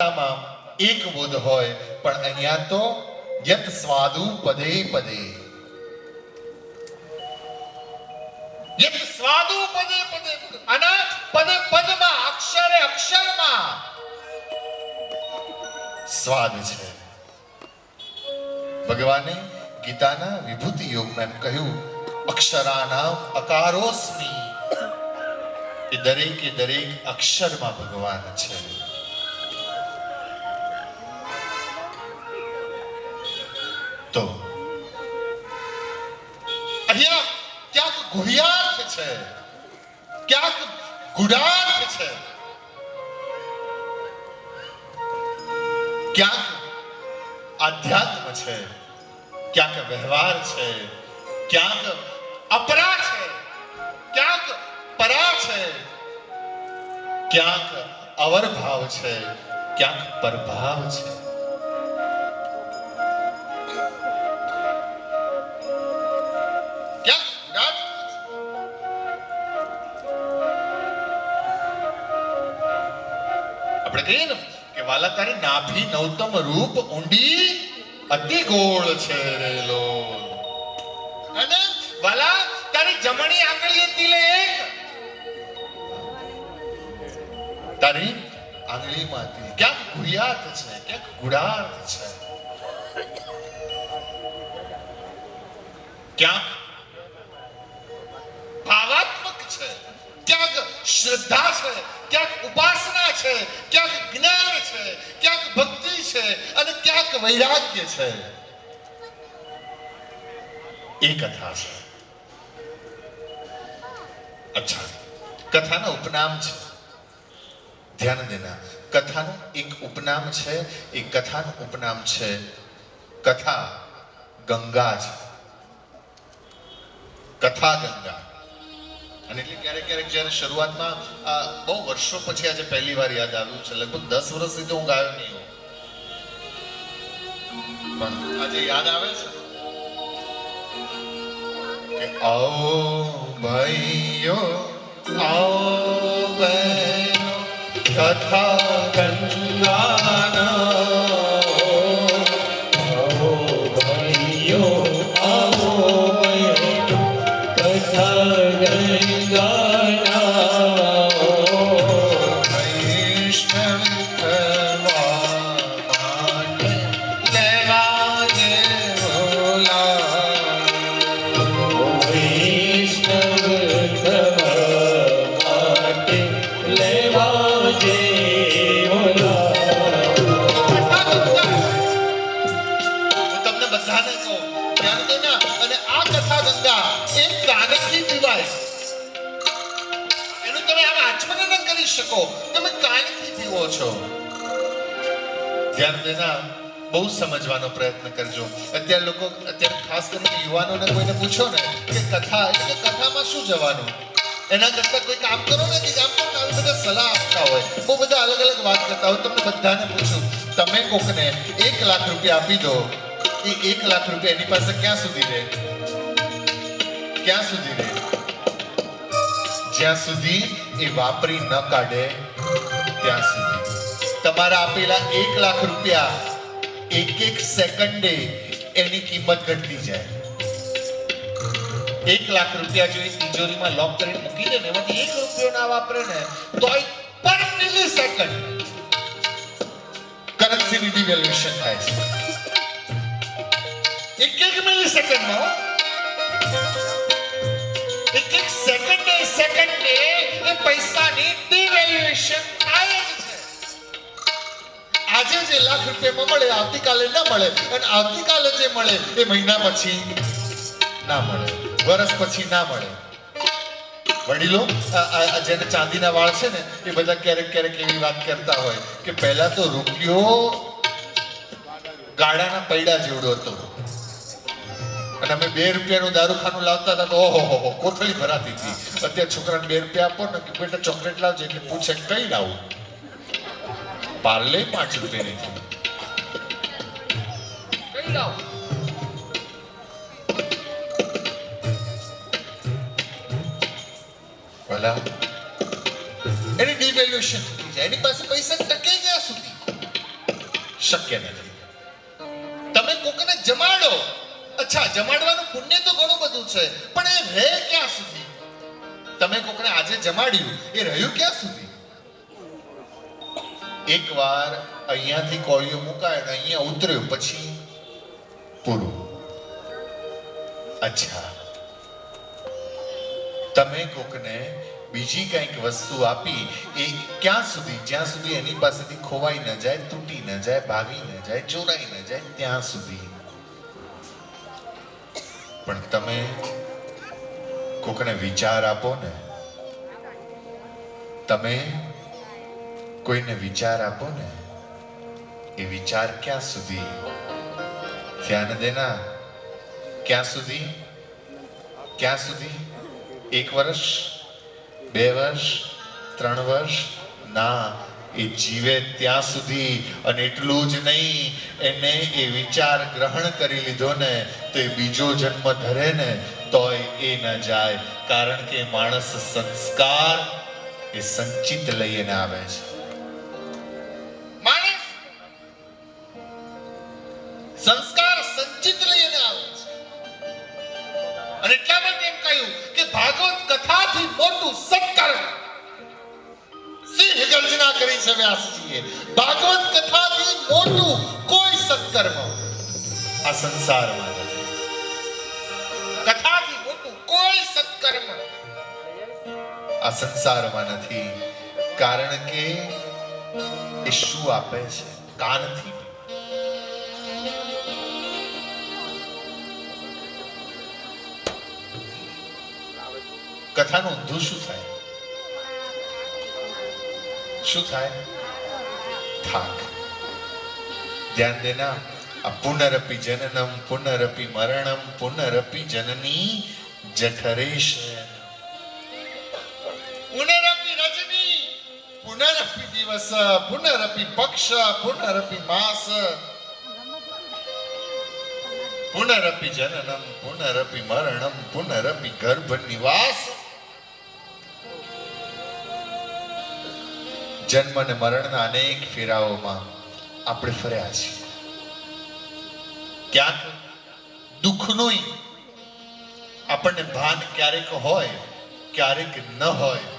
એક બોધ હોય, પણ અહીંયા તો યત સ્વાદુ પદે પદે, યત સ્વાદુ પદે પદે, અને પદે પદમાં, અક્ષરે અક્ષરમાં સ્વાદ છે. ભગવાને ગીતાના વિભૂતિ યોગમાં એમ કહ્યું, અક્ષરાનામ અકારોસ્મિ. એ દરેકે દરેક અક્ષરમાં ભગવાન છે. તો અહીંયા ક્યાંક ગુહ્યાર્થ છે, ક્યાંક ગુઢાર્થ છે, ક્યાંક આધ્યાત્મ છે, ક્યાંક વ્યવહાર છે, ક્યાંક અપરા છે, ક્યાંક પરા છે, ક્યાંક અવરભાવ છે, ક્યાંક પરભાવ છે. આપણે કહીએ ને કે વાલા તારી નાભી નવતમ રૂપ ઊંડી અતિ ગોળ છે રેલો, અને વાલા તારી જમણી આંગળી તિલે એક, તારી આંગળીમાં તિલે. ક્યાંક ગુહ્યાર્થ છે, ક્યાંક ગુઢાર્થ છે, ક્યાંક ભાવાત્મક છે, ક્યાંક શ્રદ્ધા છે, ક્યાંક ઉપાસના છે, ક્યાંક જ્ઞાન છે, ક્યાંક ભક્તિ છે, અને ક્યાંક વૈરાગ્ય છે. એ કથા છે. અચ્છા, કથાના ઉપનામ છે, ધ્યાન દેના. કથાનું એક ઉપનામ છે. એ કથાનું ઉપનામ છે કથા ગંગા છે. કથા ગંગા. અને એટલે ક્યારેક ક્યારેક જ્યારે શરૂઆતમાં બહુ વર્ષો પછી આજે પહેલી વાર યાદ આવ્યું છે. લગભગ 10 વર્ષથી તો હું ગાયો નહીં હોઉં, પણ આજે યાદ આવે છે કે આવો ભાઈઓ, આવો બહેનો, કથા ગંગાના. આવો ભાઈઓ, આવો બહેનો, કથા તમે કાનથી પીવો છો. ધ્યાન દેના, બહુ સમજવાનો પ્રયત્ન કરજો. અત્યારે ખાસ કરીને યુવાનોને કોઈને પૂછો ને કે કથા એટલે કથામાં શું જવાનું, એના કરતા કોઈ કામ કરો ને કે કામ કરો. આવી બધા સલાહ આપતા હોય, બહુ બધા અલગ અલગ વાત કરતા હોય. તમને બધાને પૂછું, તમે કોકને 1 લાખ રૂપિયા આપી દો, એ 1 લાખ રૂપિયા એની પાસે ક્યાં સુધી રહે? ક્યાં સુધી રહે? જ્યાં સુધી એ વાપરી ન કાઢે ત્યાં સુધી. તમારા આપેલા 1 લાખ રૂપિયા એક સેકન્ડે એની કિંમત ઘટતી જાય. 1 લાખ રૂપિયા જો તિજોરીમાં લોક કરીને મૂકી દે ને, એમાંથી 1 રૂપિયો ના વાપરે ને તો પર મિલી સેકન્ડ કરન્સીની ડિવેલ્યુએશન થાય છે. 1 મિલી સેકન્ડમાં, સેકન્ડે એ પૈસાની ડિવેલ્યુએશન થાય જ છે. આજે જે લાખ રૂપિયામાં મળે આવતીકાલે ન મળે, અને આવતીકાલે જે મળે એ મહિના પછી ના મળે, વર્ષ પછી ના મળે. વડીલો જેને ચાંદીના વાળ છે ને, એ બધા ક્યારેક ક્યારેક એવી વાત કરતા હોય કે પહેલા તો રૂપિયો ગાડાના પૈડા જેવડો હતો, અને અમે 2 રૂપિયાનું દારૂખાનું લાવતા હતા તો ઓહો કોથળી ભરાતી હતી. અત્યારે છોકરાને 2 રૂપિયા આપો ને કે બેટા ચોકલેટ લાવજે, એટલે પૂછે કઈ લાવું? પાર્લે 5 રૂપિયાની હતી, કઈ લાવું? ભલા એની ડિવેલ્યુએશન થઈ જાય, એની પાસે પૈસા ટકે જ્યાં સુધી શક્ય નથી. તમે કોકને જમાડો, અચ્છા જમાડવાનું પુણ્ય તો ઘણું બધું છે, પણ એ રહે ક્યાં સુધી? તમે કોકને આજે જમાડ્યું, એ રહ્યું ક્યાં સુધી? એકવાર અહીંયાથી કોળિયો મુકાય ને અહીંયા ઉતર્યો પછી પૂરું. અચ્છા તમે કોકને બીજી કંઈક વસ્તુ આપી, એ ક્યાં સુધી? જ્યાં સુધી એની પાસેથી ખોવાઈ ન જાય, તૂટી ન જાય, ભાગી ન જાય, ચોરાઈ ન જાય, ત્યાં સુધી. પણ તમે કોકને વિચાર આપો ને, તમે કોઈને વિચાર આપો ને, એ વિચાર ક્યાં સુધી? ધ્યાન દેના. ક્યાં સુધી? ક્યાં સુધી? 1 વર્ષ, 2 વર્ષ, 3 વર્ષ? ના, એ જીવે ત્યાં સુધી. અને એટલું જ નહીં, એને એ વિચાર ગ્રહણ કરી લીધો ને તો એ બીજો જન્મ ધરે ને તોય એ ન જાય. કારણ કે માણસ સંસ્કાર એ સંચિત લઈને આવે છે. માણસ સંસ્કાર સંચિત લઈને આવે છે. અને એટલા માટે એમ કહ્યું કે ભાગવત કથાથી મોટું સત્કર્મ. સિંહ ગર્જના કરી છે વ્યાસજીએ. ભાગવત કથાથી મોટું કોઈ સત્કર્મ આ સંસારમાં નથી. કથાથી મોટું કોઈ સત્કર્મ આ સંસારમાં નથી. કારણ કે એ શું આપે છે? કાનથી. કથાનું ઊંધું શું થાય? શું થાય? થાક. ધ્યાન દેના. પુનરપી જનનમ પુનરપી મરણમ પુનરપી જનની જઠરેશ. પુનરપી રજની, પુનરપી દિવસ, પુનરપી પક્ષ, પુનરપી માસ, પુનરપી જનનમ પુનરપી મરણમ પુનરપી ગર્ભ નિવાસ. જન્મ અને મરણના અનેક ફેરાઓમાં આપણે ફર્યા છીએ. ક્યાંક દુઃખનું આપણને ભાન ક્યારેક હોય, ક્યારેક ન હોય.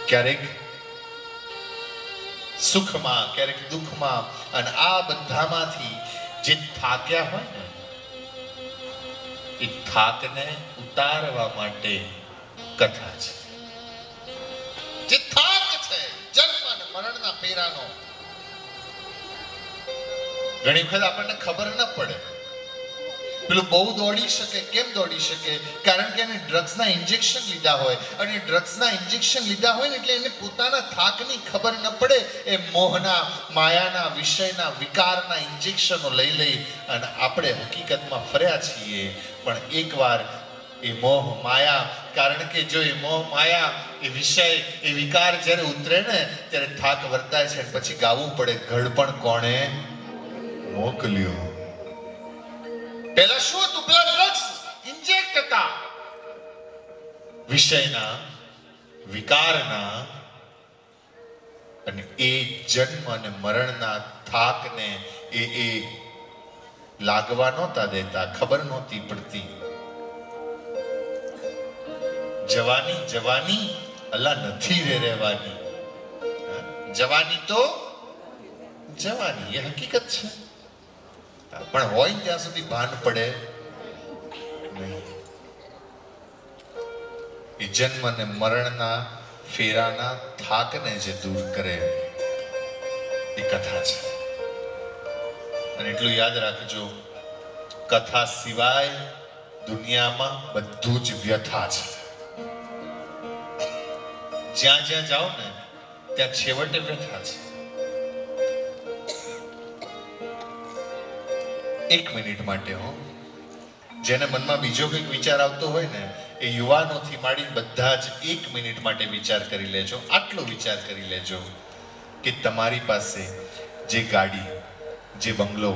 ક્યારેક સુખમાં, ક્યારેક દુઃખમાં. અને આ બધામાંથી જે થાક્યા હોય ને, એ થાકને ઉતારવા માટે કથા છે. જે થાક છે જન્મ અને મરણના ફેરાનો, ઘણી વખત આપણને ખબર ન પડે. પેલું બહુ દોડી શકે. કેમ દોડી શકે? કારણ કે એને ડ્રગ્સના ઇન્જેક્શન લીધા હોય. અને ડ્રગ્સના ઇન્જેક્શન લીધા હોય ને એટલે એને પોતાના થાકની ખબર ન પડે. એ મોહના, માયાના, વિષયના, વિકારના ઇન્જેક્શનો લઈ અને આપણે હકીકતમાં ફર્યા છીએ. પણ એકવાર એ મોહ માયા, કારણ કે જો એ મોહ માયા, એ વિષય, એ વિકાર જ્યારે ઉતરે ને ત્યારે થાક વર્તાય છે. પછી ગાવું પડે, ઘડપણ કોણે મોકલ્યું. પહેલા શું હતું? પેલા ડ્રગ્સ ઇન્જેક્ટ હતા, વિષયના, વિકારના. અને એ જન્મ અને મરણના થાકને એ લાગવા નહોતા દેતા. ખબર નહોતી પડતી. જવાની જવાની અલ્લા નથી રહેવાની. જવાની તો જવાની, એ હકીકત છે. પણ હોય ત્યાં સુધી ભાન પડે નહીં. એ જન્મ અને મરણના ફેરાના થાકને જે દૂર કરે એ કથા છે. અને એટલું યાદ રાખજો, કથા સિવાય દુનિયામાં બધું જ વ્યથા છે. જ્યાં જ્યાં જાઓ ને ત્યાં છેવટે વ્યથા છે. 1 મિનિટ માટે જેને મનમાં બીજો કંઈક વિચાર આવતો હોય ને, એ યુવાનોથી માંડી બધા જ 1 મિનિટ માટે વિચાર કરી લેજો. આટલો વિચાર કરી લેજો કે તમારી પાસે જે ગાડી, જે બંગલો,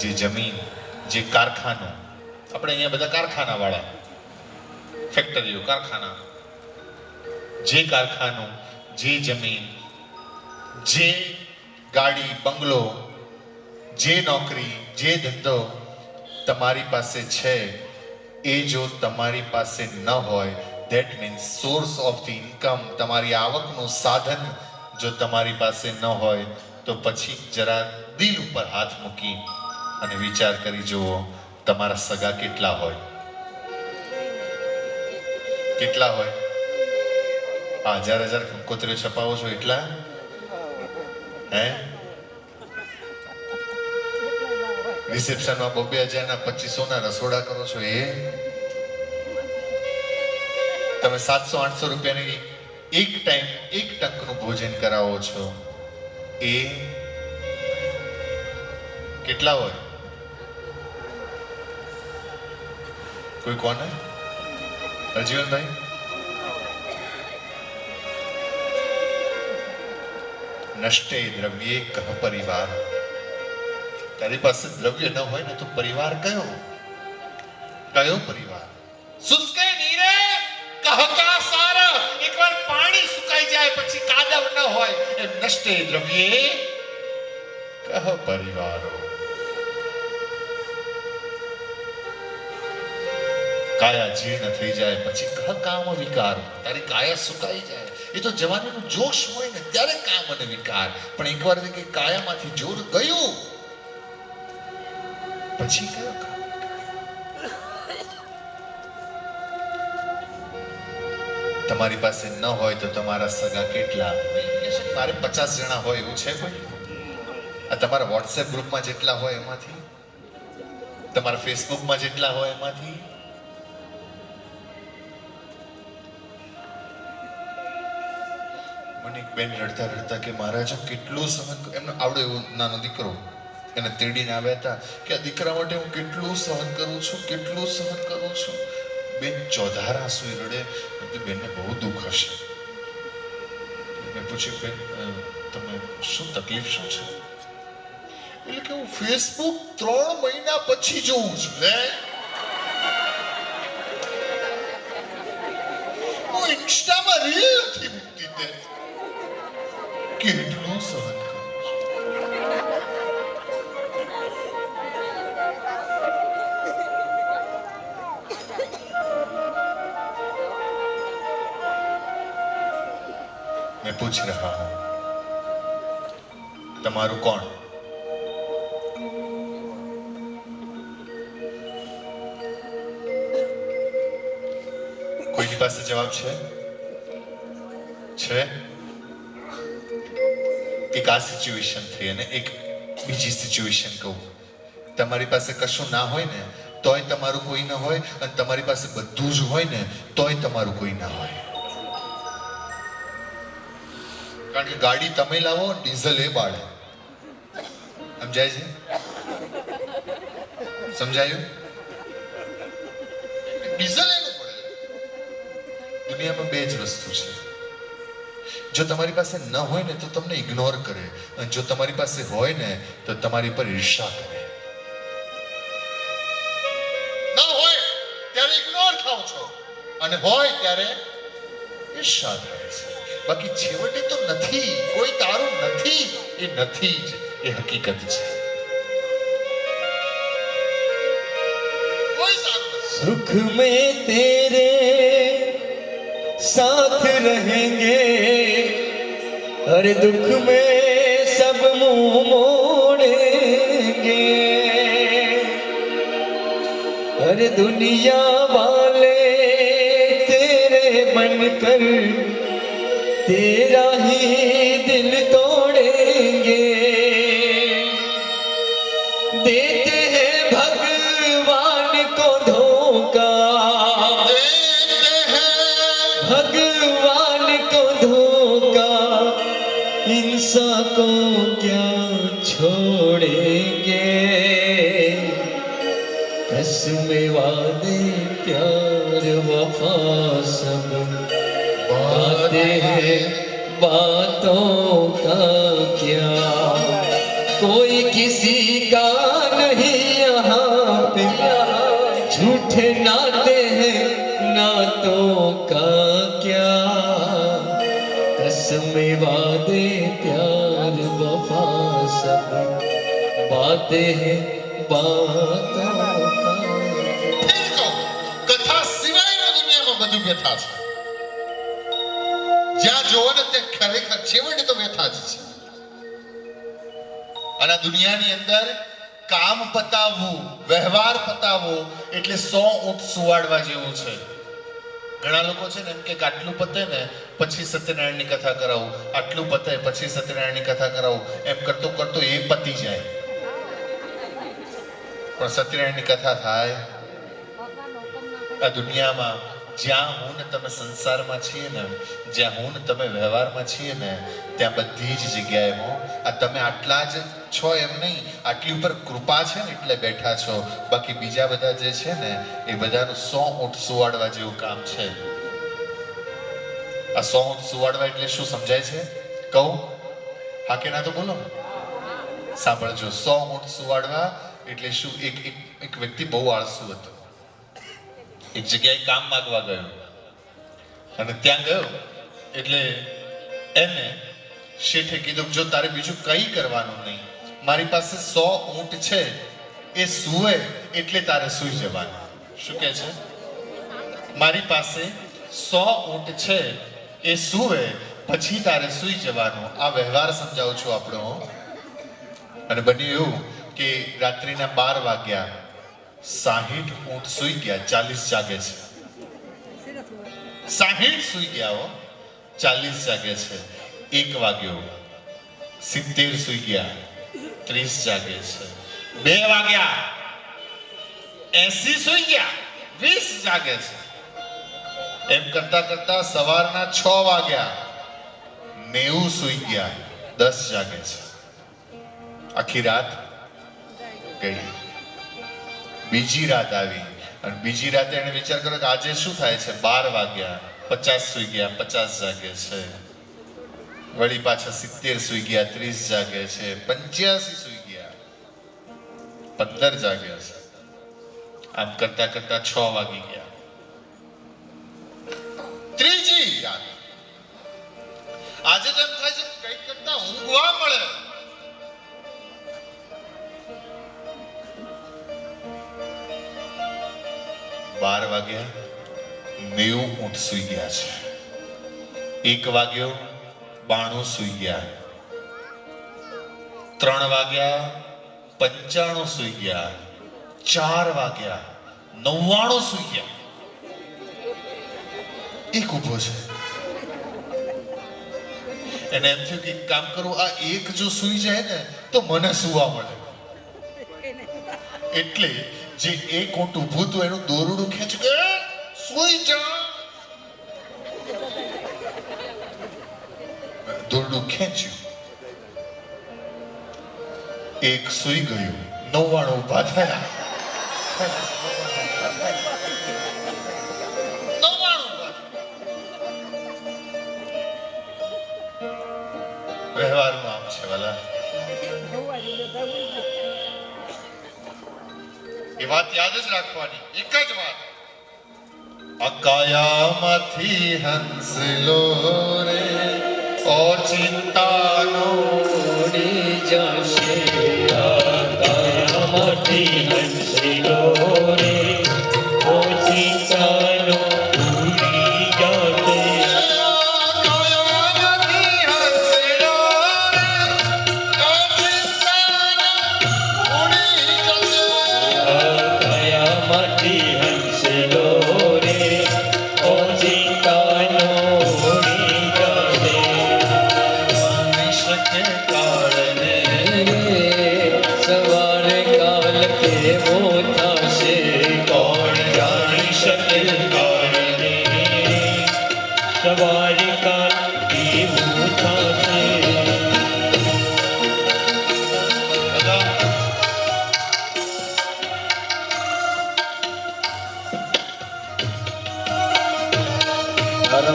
જે જમીન, જે કારખાનું, આપણે અહીંયા બધા કારખાના વાળા, ફેક્ટરીઓ, કારખાના, જે કારખાનું, જે જમીન, જે ગાડી બંગલો, જે નોકરી, જે ધંધો તમારી પાસે છે એ જો તમારી પાસે ન હોય, that means source of the income, તમારી આવકનું સાધન જો તમારી પાસે ન હોય, તો પછી જરા દિલ ઉપર હાથ મૂકી અને વિચાર કરી જુઓ તમારા સગા કેટલા હોય. કેટલા હોય? આ હજાર હજાર કંકોત્રીઓ છપાવો છો એટલા? હે? રિસેપ્શનમાં 2,000 2500 રસોડા કરો છો એ? તમે 700-800 રૂપિયાની એક ટાઈમ એક ટંકનું ભોજન કરાવો છો એ કેટલા હોય? કોઈ કોને? અજીવનભાઈ, નષ્ટે દ્રવ્યે કહ પરિવાર. તારી પાસે દ્રવ્ય ન હોય ને તો પરિવાર કયો? કયો પરિવાર? સુસ્કે નીરે કહકા સાર. એકવાર પાણી સુકાઈ જાય પછી કાદવ ન હોય એ નષ્ટે દ્રવ્યે કહ પરિવારો. કાયા જીર્ણ થઈ જાય પછી કહ કામ વિકાર. તારી કાયા સુકાઈ જાય એ તો જવાનીનો જોશ હોય ને ત્યારે કામ અને વિકાર. પણ એકવાર કે કાયામાંથી જોર ગયું પછી કયો કામ? તમારી પાસે ન હોય તો તમારા સગા કેટલા? મારે 50 જણા હોય એવું છે કોઈ? આ તમારા વોટ્સએપ ગ્રુપમાં જેટલા હોય એમાંથી, તમારા ફેસબુકમાં જેટલા હોય એમાંથી, મને એક બેન રડતા રડતા કે મહારાજ કેટલું સહન, એમનો આવડો એવો નાનો દીકરો, એને તેડીને આવ્યા હતા કે આ દીકરા માટે હું કેટલું સહન કરું છું, કેટલું સહન કરું છું. બેન ચોધારા સુઈ રડે. બેનને બહુ દુઃખ હશે. મેં પૂછ્યું બેન તમે શું તકલીફ શું છે? એટલે કે હું ફેસબુક 3 મહિના પછી જોઉં છું. હું ઇન્સ્ટામાં રીલ નથી મૂકતી તે કેટલું સહન કરું છું. मैं पूछ रहा हूं તમારું કોણ? કોઈની પાસે જવાબ છે? એક આ સિચ્યુએશન થઈ અને એક બીજી સિચ્યુએશન કહું. તમારી પાસે કશું ના હોય ને તોય તમારું કોઈ ના હોય, અને તમારી પાસે બધું જ હોય ને તોય તમારું કોઈ ના હોય. કારણ કે ગાડી તમે લાવો, ડીઝલ એ બાળે. સમજાય છે? સમજાયું? ડીઝલ એનું પડે. દુનિયામાં 2 જ વસ્તુ છે. જો તમારી પાસે ન હોય ને તો તમને ઇગ્નોર કરે, અને જો તમારી પાસે હોય ને તો તમારી પર ઈર્ષા કરે. ન હોય ત્યારે ઇગ્નોર થાવ છો, અને હોય ત્યારે ઈર્ષા થાય છે. બાકી છેવટે તો નથી, કોઈ તારું નથી. એ નથી જ, એ હકીકત છે. કોઈ તારું નથી. सुख में तेरे साथ रहेंगे, हर दुख में सब मुंह मोड़ेंगे, हर दुनिया वाले तेरे बनकर तेरा ही दिल तोड़ेंगे, देते हैं भगवान को धोखा, भगवान को धोखा, इंसान को क्या छोड़ेंगे, कसम वादे प्यार वफा सब बातें हैं, बातों का क्या, कोई किसी का नहीं यहाँ पे, झूठे नाते हैं नातों का क्या, कसम वादे प्यार वफा सब बातें हैं बातों का ફેર કહું, કથા સિવાયના દુનિયામાં બધું વ્યથા છે. જ્યાં જોવો ને તે ખરેખર છેવટે તો વ્યથા જ છે. અને આ દુનિયાની અંદર કામ પતાવવું, વ્યવહાર પતાવવો એટલે 100 ઊંટ સુવાડવા જેવું છે. ઘણા લોકો છે ને એમ કે આટલું પતે ને પછી સત્યનારાયણની કથા કરાવું, આટલું પતે પછી સત્યનારાયણની કથા કરાવું, એમ કરતો કરતો એ પતી જાય. પણ સત્યનારાયણની કથા થાય આ દુનિયામાં જ્યાં હું ને તમે સંસારમાં છીએ ને, જ્યાં હું ને તમે વ્યવહારમાં છીએ ને, ત્યાં બધી જ જગ્યાએ હું આ તમે આટલા જ છો એમ નહીં, આટલી ઉપર કૃપા છે ને એટલે બેઠા છો. બાકી બીજા બધા જે છે ને એ બધાનું 100 ઊંટ સુવાડવા જેવું કામ છે. આ 100 ઊંટ સુવાડવા એટલે શું સમજાય છે કહું? હા કે ના તો બોલો. સાંભળજો, 100 ઊંટ સુવાડવા એટલે શું? એક વ્યક્તિ બહુ આળસુ હતો. એક જગ્યાએ કામ માંગવા ગયો અને ત્યાં ગયો એટલે એને શેઠે કીધું, જો તારે બીજું કંઈ કરવાનું નહીં, મારી પાસે 100 ઊંટ છે, એ સૂવે એટલે તારે સૂઈ જવાનું. શું કહે છે? મારી પાસે 100 ઊંટ છે, એ સૂવે પછી તારે સૂઈ જવાનું. આ વ્યવહાર સમજાવું છું આપણો. અને બન્યું એવું કે રાત્રિના 12 વાગ્યા, 60 ઊંટ સૂઈ ગયા, 40 જાગે છે. 60 સૂઈ ગયા હો, 40 જાગે છે. 1 વાગ્યો, 70 સૂઈ ગયા, 30 જાગે છે. 2 વાગ્યા, 80 સૂઈ ગયા, 20 જાગે છે. એમ કરતા કરતા સવારના 6 વાગ્યા, 90 સૂઈ ગયા, 10 જાગે છે. આખી રાત ગઈ. બીજી રાત આવી અને બીજી રાતે એને વિચાર કર્યો કે આજે શું થાય છે. 12 વાગ્યા, 50 સૂઈ ગયા, 50 જાગે છે. વળી પાછા 70 સૂઈ ગયા, 30 જાગે છે. 85 સૂઈ ગયા, 15 જાગે છે. આમ કરતા કરતા 6 વાગી ગયા. ત્રીજી રાત. આજે તો એમ થાય છે કઈ કરતા ઊંઘવા મળે. બાર વાગ્યા, 90 ઊંટ સૂઈ ગયા છે. 1 વાગ્યો, 92 સૂઈ ગયા. 3 વાગ્યા, 95 સૂઈ ગયા. 4 વાગ્યા, 99 સૂઈ ગયા. એક ઊભો છે. એને એમ થયું કે એક કામ કરું, આ એક જો સૂઈ જાય ને તો મને સુવા મળે. એટલે જે એક ઊંટ ઊભું હતું એનું દોરડું ખેંચ કે સૂઈ જા. દોરડું ખેંચ્યું, એક સૂઈ ગયું, 99 ઊભા થયા. 99 ઊભા થયા. વ્યવહારમાં આમ છે વાલા. એ વાત યાદ જ રાખવાની. એક જ વાત, અકાયામાંથી હંસલો રે ઓચિંતાનો ઉડી જશે આકાશમાંથી હંસલો રે ઓચિંતાનો ઉડી જશે.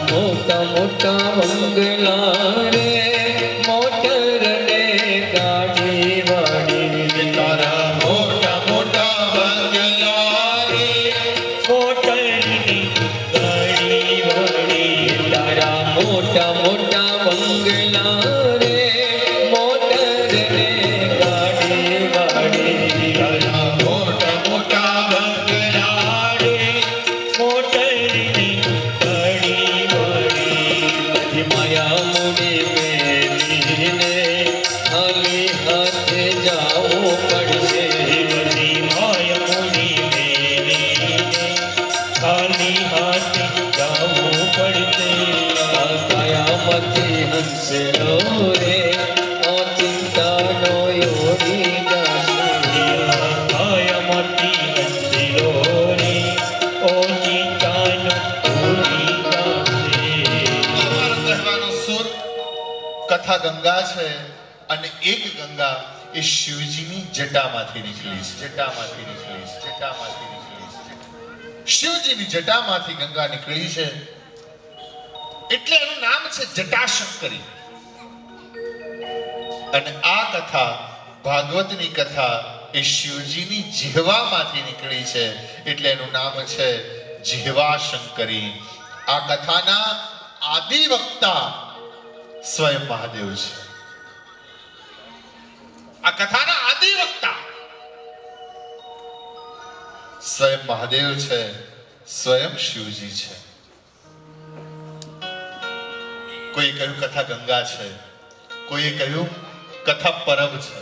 મોટા મોટા બંગલા રે મોટર ને ગાડી વાળી. તારા મોટા મોટા બંગલા રે મોટર ની ગાડી વાળી. તારા મોટા મોટા બંગલા કથા ગંગા છે અને એક ગંગા એ શિવજીની જટામાંથી નીકળી છે. શિવજીની જટામાંથી ગંગા નીકળી છે એટલે એનું નામ છે જટાશંકરી. અને આ કથા ભાગવતની કથા એ શિવજીની જીહવામાંથી નીકળી છે એટલે એનું નામ છે જીહવાશંકરી. આ કથાના આદિવક્તા સ્વયં મહાદેવ છે. આ કથાના આદિવક્તા સ્વયં મહાદેવ છે, સ્વયં શિવજી છે. કોઈ કહ્યું કથા ગંગા છે, કોઈએ કહ્યું કથા પરબ છે.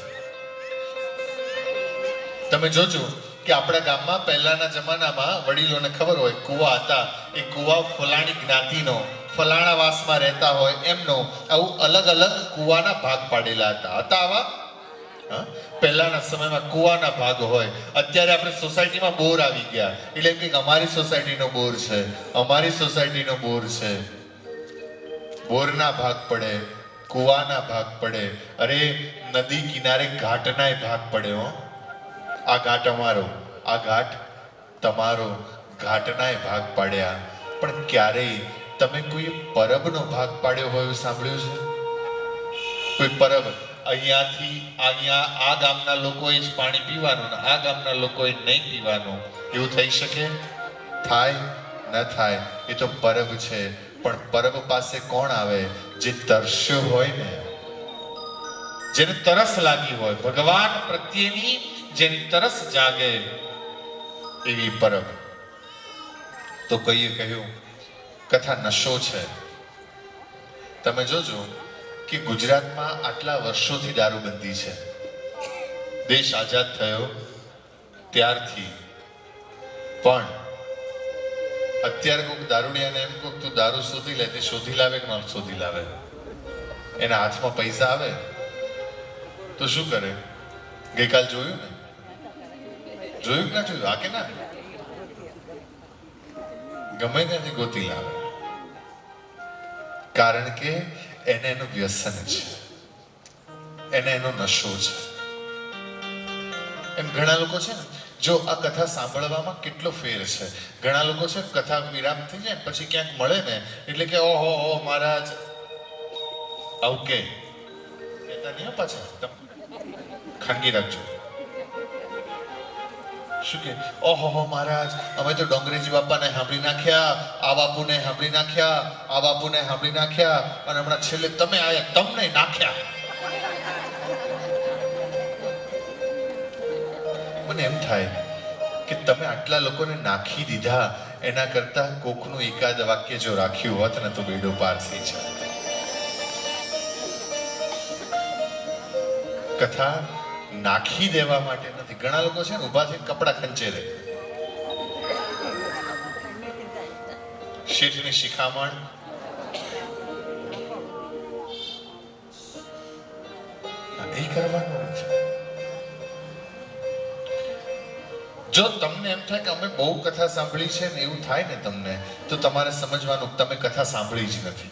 તમે જોજો કે આપણા ગામમાં પહેલાના જમાનામાં વડીલોને ખબર હોય કુવા હતા. એ કુવા ફલાણી જ્ઞાતિનો ફલાણા વાસમાં રહેતા હોય એમનો આવું અલગ અલગ કુવાના ભાગ પાડેલા હતા. આવા પહેલાના સમયમાં કુવાના ભાગ હોય. અત્યારે આપણે સોસાયટીમાં બોર આવી ગયા એટલે એમ કે અમારી સોસાયટીનો બોર છે, અમારી સોસાયટીનો બોર છે. બોરના ભાગ પડે, કુવાના ભાગ પડે, અરે નદી કિનારે ઘાટનાય ભાગ પડે. આ ઘાટ અમારો, આ ઘાટ તમારો, ઘાટનાય ભાગ પાડ્યા. પણ ક્યારેય તમે કોઈ પરબનો ભાગ પાડ્યો હોય એવું સાંભળ્યું છે? કોઈ પરબ અહીંયા આ ગામના લોકોએ જ પાણી પીવાનું ને આ ગામના લોકોએ નહીં પીવાનું, એવું થઈ શકે? થાય ન થાય એ તો પરબ છે. પણ પરબ પાસે કોણ આવે? જે તરસ્યો હોય ને, જેને તરસ લાગી હોય, ભગવાન પ્રત્યેની જેની તરસ જાગે, એવી પરબ. તો કોઈએ કહ્યું કથા નશો છે. તમે જોજો કે ગુજરાતમાં આટલા વર્ષોથી દારૂબંધી છે. દેશ આઝાદ થયો ત્યારથી. પણ અત્યારે કોઈક દારૂડિયાને એમ કોઈક તું દારૂ શોધી લે, તે શોધી લાવે કે ન શોધી લાવે? એના હાથમાં પૈસા આવે તો શું કરે? ગઈકાલ જોયું ને? જોયું કે ના જોયું? હા કે ના? ગમે ત્યાંથી ગોતી લાવે. કારણ કે એને એનું વ્યસન છે, એને એનો નશો છે. એમ ઘણા લોકો છે ને, જો આ કથા સાંભળવામાં કેટલો ફેર છે. ઘણા લોકો છે કથા વિરામ થઈ જાય પછી ક્યાંક મળે ને એટલે કે ઓહો મહારાજ આવું કે કહેતા નહીં પાછા, ખાનગી રાખજો. શું કે ઓહો મહારાજ અમે તો ડોંગરેજી બાપાને સાંભળી નાખ્યા, આ બાપુને સાંભળી નાખ્યા, આ બાપુને સાંભળી નાખ્યા અને હમણાં છેલ્લે તમે આયા, તમને નાખ્યા. મને એમ થાય કે તમે આટલા લોકોને નાખી દીધા એના કરતા કોકનું એકાદ વાક્ય જો રાખ્યું હોત ને તો બેડો પાર થઈ જાય. કથા નાખી દેવા માટે નથી. ઘણા લોકો છે ને ઊભા થઈને કપડા ખંચેરે. શેઠની શિખામણ એ કરવાનું છે. જો તમને એમ થાય કે અમે બહુ કથા સાંભળી છે ને એવું થાય ને તમને, તો તમારે સમજવાનું તમે કથા સાંભળી જ નથી.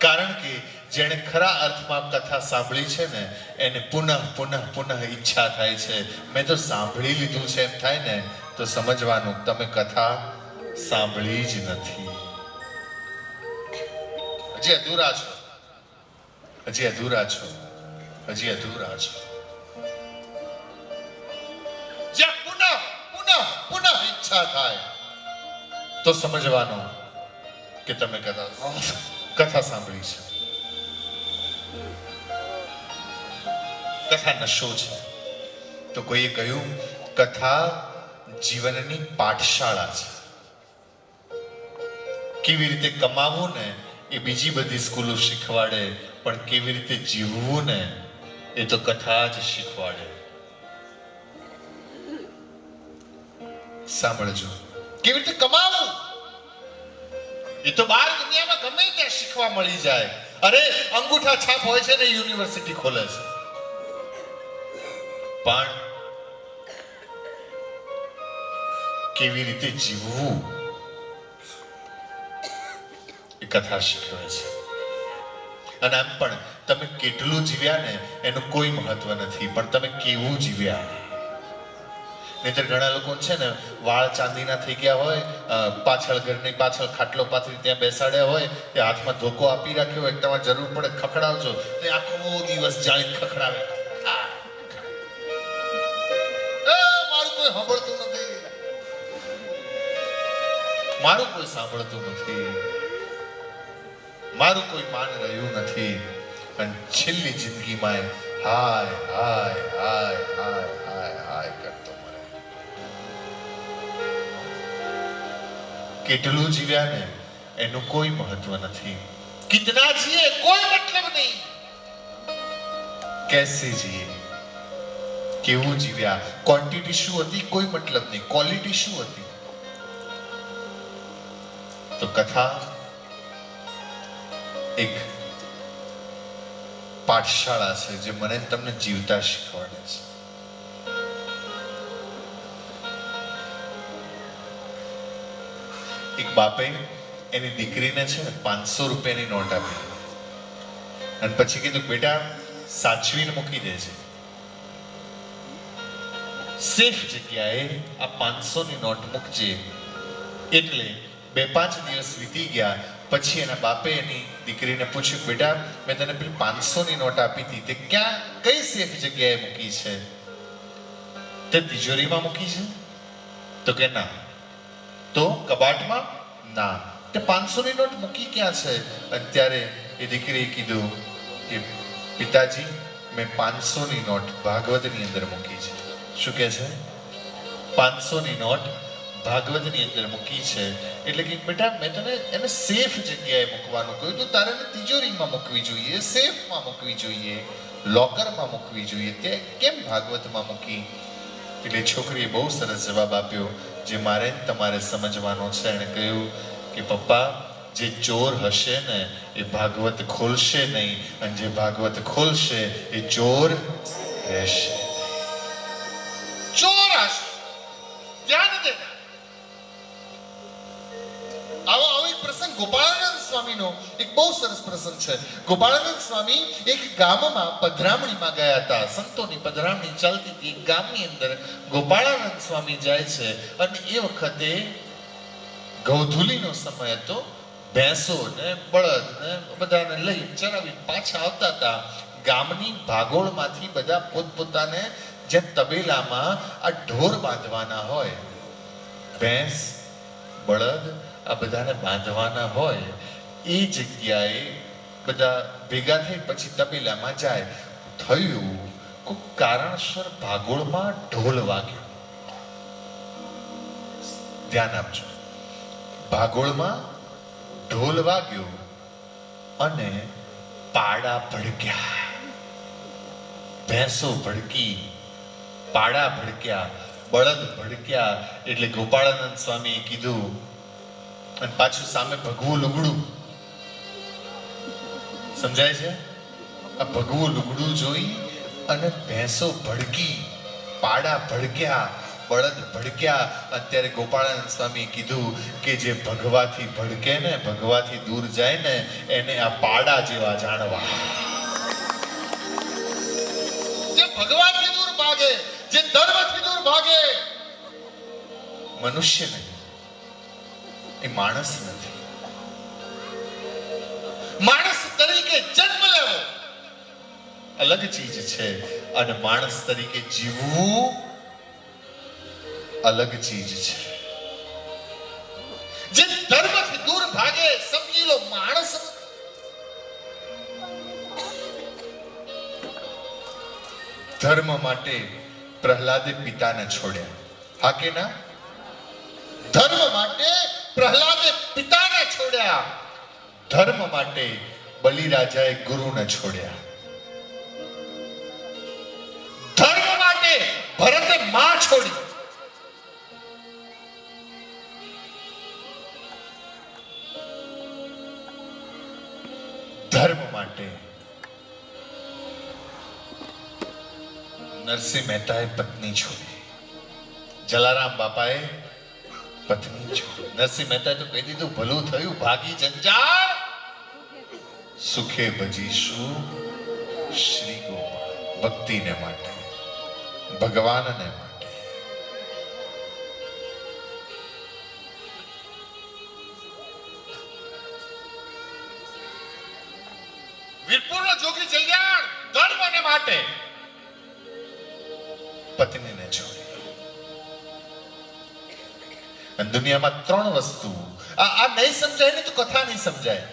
કારણ કે જેણે ખરા અર્થમાં કથા સાંભળી છે ને એને પુનઃ ઈચ્છા થાય છે. મેં તો સાંભળી લીધું છે એમ થાય ને તો સમજવાનું તમે કથા સાંભળી જ નથી. હજી અધૂરા છો, હજી અધૂરા છો, હજી અધૂરા છો. જ્યાં પુનઃ ઈચ્છા થાય તો સમજવાનું કે તમે કથા સાંભળી છે. કથા નશો છે. તો કોઈએ કહ્યું કથા જીવનની પાઠશાળા છે. કેવી રીતે કમાવું ને એ બીજી બધી સ્કૂલો શીખવાડે, પણ કેવી રીતે જીવવું ને એ તો કથા જ શીખવાડે. સાંભળજો, કેવી રીતે કમાવું એ તો બહાર દુનિયામાં ગમે ત્યાં શીખવા મળી જાય. અરે અંગૂઠા છાપ હોય છે ને યુનિવર્સિટી ખોલે છે. પણ કેવી રીતે જીવવું એ કથા શીખવે છે. અને આમ પણ તમે કેટલું જીવ્યા ને એનું કોઈ મહત્વ નથી, પણ તમે કેવું જીવ્યા. નહીંતર ઘણા લોકો છે ને વાળ ચાંદીના થઈ ગયા હોય, પાછળ ઘરની પાછળ ખાટલો પાથરી ત્યાં બેસાડ્યા હોય, તે હાથમાં ધોકો આપી રાખ્યો હોય, તમારે જરૂર પડે ખખડાવજો, તે આખો દિવસ જાળી ખખડાવે. મારું કોઈ સાંભળતું નથી, મારું કોઈ સાંભળતું નથી, મારું કોઈ માન રહ્યું નથી. અને છેલ્લી જિંદગીમાં હાય હાય હાય હાય હાય હાય કરતો મરે. કેટલું જીવ્યા ને એનું કોઈ મહત્વ નથી. કિતના જીએ કોઈ મતલબ નહીં, કેસે જીએ, કેવું જીવ્યા. ક્વોન્ટિટી શું હતી કોઈ મતલબ નહીં, ક્વોલિટી શું હતી. તો કથા એક પાઠશાળા છે જે મને તમને જીવતા શીખવાડે છે. એક બાપે એની દીકરીને છે ને 500 રૂપિયાની નોટ આપી અને પછી કીધું બેટા સાચવીને મૂકી દેજે, સેફ જગ્યાએ આ 500 ની નોટ મૂકજે. એટલે 2-5 દિવસ વીતી ગયા પછી એના બાપે એની દીકરીને પૂછ્યું બેટા મેં તને પેલી 500 ની નોટ આપી હતી તે ક્યાં કઈ સેફ જગ્યાએ મૂકી છે? તે તિજોરીમાં મૂકી છે? તો કે ના. તો કબાટમાં? ના. તે 500 ની નોટ મૂકી ક્યાં છે? અત્યારે એ દીકરીએ કીધું કે પિતાજી મેં 500 ની નોટ ભાગવતની અંદર મૂકી છે. શું કહે છે? 500 ની નોટ ભાગવતની અંદર મૂકી છે. એટલે કે બેટા મેં તને એને સેફ જગ્યાએ મૂકવાનું કહ્યું, તો તારે એને તિજોરીમાં મૂકવી જોઈએ, સેફમાં મૂકવી જોઈએ, લોકરમાં મૂકવી જોઈએ, તે કેમ ભાગવતમાં મૂકી? એટલે છોકરીએ બહુ સરસ જવાબ આપ્યો જે મારે તમારે સમજવાનો છે. એણે કહ્યું કે પપ્પા જે ચોર હશે ને એ ભાગવત ખોલશે નહીં, અને જે ભાગવત ખોલશે એ ચોર રહેશે. ચોર હશે, ધ્યાન દેના. આવો એક પ્રસંગ ગોપાળાનંદ સ્વામીનો એક બહુ સરસ પ્રસંગ છે. ગોપાળાનંદ સ્વામી એક ગામમાં પધરામણીમાં ગયા હતા. સંતોની પધરામણી ચાલતી હતી. એક ગામની અંદર ગોપાળાનંદ સ્વામી જાય છે અને એ વખતે ગૌધુલીનો સમય હતો. ભેંસો ને બળદ ને બધાને લઈ ચરાવી પાછા આવતા હતા. ગામની ભાગોળમાંથી બધા પોતપોતાને જે તબેલામાં આ ઢોર બાંધવાના હોય, ભેંસ બળદ આ બધાને બાંધવાના હોય, એ જગ્યાએ બધા ભેગા થઈ પછી તબેલામાં જાય. થયું કોઈ કારણસર ભાગોળમાં ઢોલ વાગ્યો. ધ્યાન આપજો, ભાગોળમાં ઢોલ વાગ્યો અને પાડા ભડક્યા, ભેંસો ભડકી, પાડા ભડક્યા, બળદ ભડક્યા. એટલે ગોપાળાનંદ સ્વામીએ કીધું, અને પાછું સામે ભગવું લુગડું, સમજાય છે? આ ભગવું લુગડું જોઈ અને ભેંસો ભડકી, પાડા ભડક્યા, બળદ ભડક્યા. અત્યારે ગોપાળાનંદ સ્વામીએ કીધું કે જે ભગવાથી ભડકે ને, ભગવાથી દૂર જાય ને, એને આ પાડા જેવા જાણવા. જે ભગવાનથી દૂર ભાગે, જે ધર્મથી દૂર ભાગે, મનુષ્ય નહીં, એ માણસ નથી. માણસ તરીકે જન્મ લેવો અલગ ચીજ છે અને માણસ તરીકે જીવવું અલગ ચીજ છે. જે ધર્મથી દૂર ભાગે સમજી લો માણસ. ધર્મ માટે પ્રહલાદે પિતાને છોડ્યા, હા કે ના? ધર્મ માટે પ્રહલાદે પિતાને છોડ્યા. ધર્મ માટે બલિરાજાએ ગુરુને છોડ્યા. ધર્મ માટે ભરતે માં છોડી. ધર્મ માટે નરસિંહ મહેતાએ પત્ની છોડી. જલારામ બાપાએ પત્ની છોડી. નરસિંહ મહેતાએ તો કહી દીધું ભલું થયું, ભાગી જંજાળ. સુખે ભજીશું શ્રી ગોપાલ. ભક્તિને માટે, ભગવાનને માટે. વીરપુરનો જોગી જલ્યાણ ધર્મને માટે પત્નીને છોડી. અને દુનિયામાં ત્રણ વસ્તુ આ નહીં સમજાય ને તો કથા નહીં સમજાય.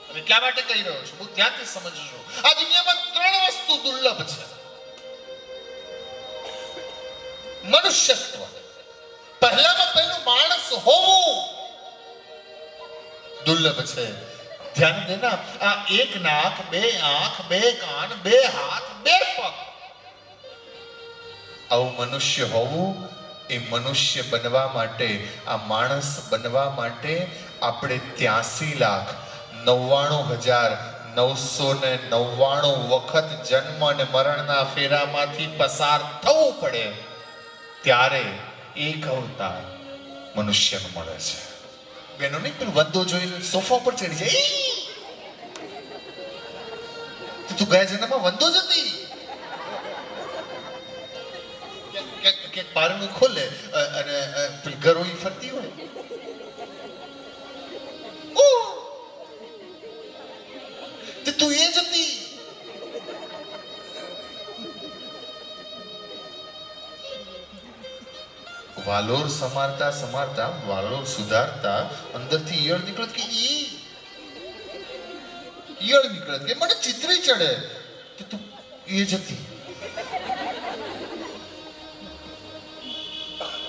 અને એટલા માટે કહી રહ્યો છું, બહુ ધ્યાનથી સમજજો. આ દુનિયામાં ત્રણ વસ્તુ દુર્લભ છે. મનુષ્યત્વ, પહેલામાં પહેલું માણસ હોવું દુર્લભ છે. ધ્યાન દેના, આ એક નાક, બે આંખ, બે કાન, બે હાથ, બે પગ, આવું મનુષ્ય હોવું. એ મનુષ્ય બનવા માટે, આ માણસ બનવા માટે આપણે 83,99,999 વખત જન્મ અને મરણના ફેરામાંથી પસાર થવું પડે, ત્યારે એક અવતાર મનુષ્યનો મળે છે. બેનો નહીં, પેલું વંદો જોઈને સોફા પર ચડી જાય. તું ગયા જન્મમાં વંદો જ હતી. કે બારણું ખોલે અને પેલી ગરોળી ફરતી હોય. તે તું એ જ હતી. વાલોર સમારતા સમારતા, વાલોર સુધારતા અંદરથી ઈયળ નીકળત કે ઈયળ નીકળત કે મને ચિત્રી ચડે કે તું એ જ હતી.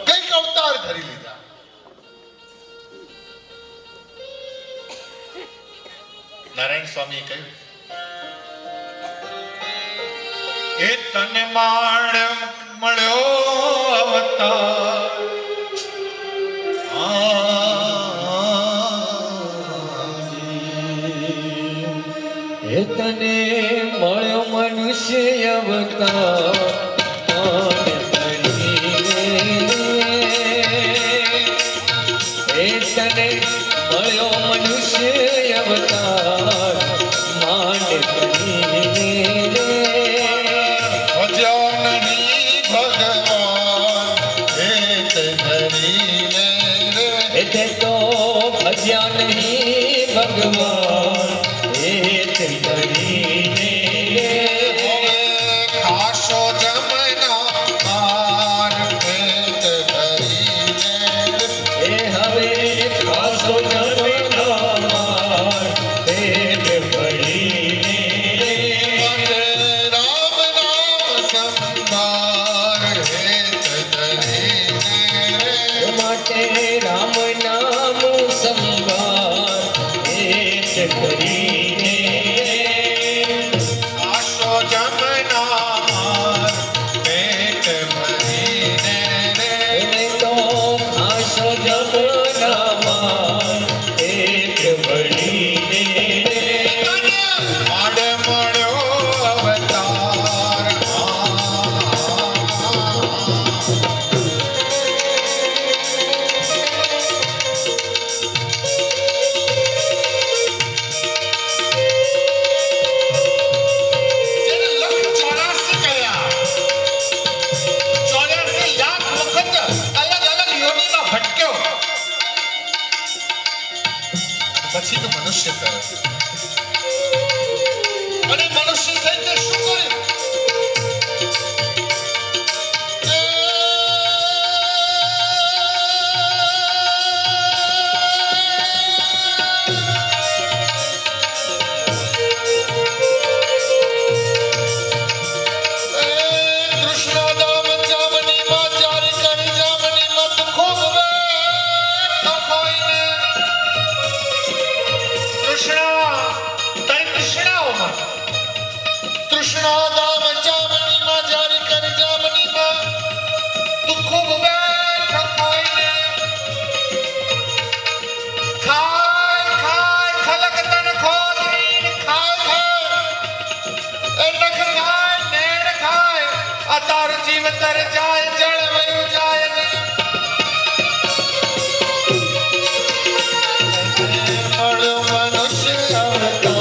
કઈક અવતાર ધરી લીધા. નારાયણ સ્વામીએ કહ્યું, એ તને મળ્યો અવતાર, એ તને મળ્યો મનુષ્ય અવતાર, એ તને મળ્યો મનુષ્ય અવતાર, માંડ કરીને તો ભજ્યા નહીં ભગવાન, હેત કરીને ખાશો જમના પેટ ભરીને. એ હવે ખાસો જમના પેટ ભરીને રામ નામ સંભાર હેત ધરીને. માટે રામ નામ સંભાર હેત કરીને આશો જમનાર પેટ ભરીને એને તો ખાસો જમનામાં પેટ ભરીને આડે મળ્યો અવતાર. પછી તો મનુષ્ય થયો. અને મનુષ્ય થઈને શું કર્યું? કૃષ્ણ દામ જામની માં જારી કરી જામની મત ખૂબ વે ખોઈને. તૃષ્ણા દામ જામનીમાં જારી કરી જામનીમાં તું ખૂબ બેઠ ખોઈને. ખાય ખાય ખલક તન ખોલીન ખાય ખાય એ નખ ખાય નેણ ખાય આ તારું જીવ તર જાય જળ વયું જાય નહીં. મળ્યો મનુષ્ય અવતાર.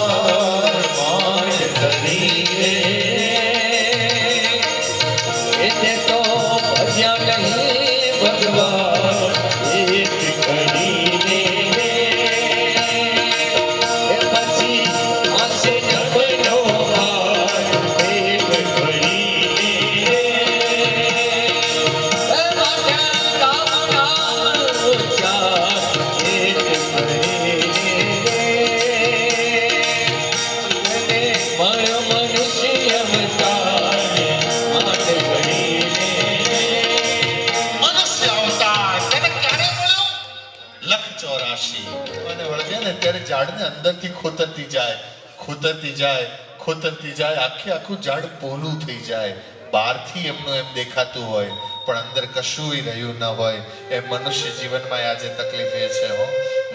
ઝાડને અંદરથી ખોતરતી જાય, ખોતરતી જાય, ખોતરતી જાય, આખું ઝાડ પોલું થઈ જાય. બહારથી એમનું એમ દેખાતું હોય પણ અંદર કશુંય રહ્યું ન હોય. એ મનુષ્ય જીવનમાં આજે તકલીફ એ છે હો.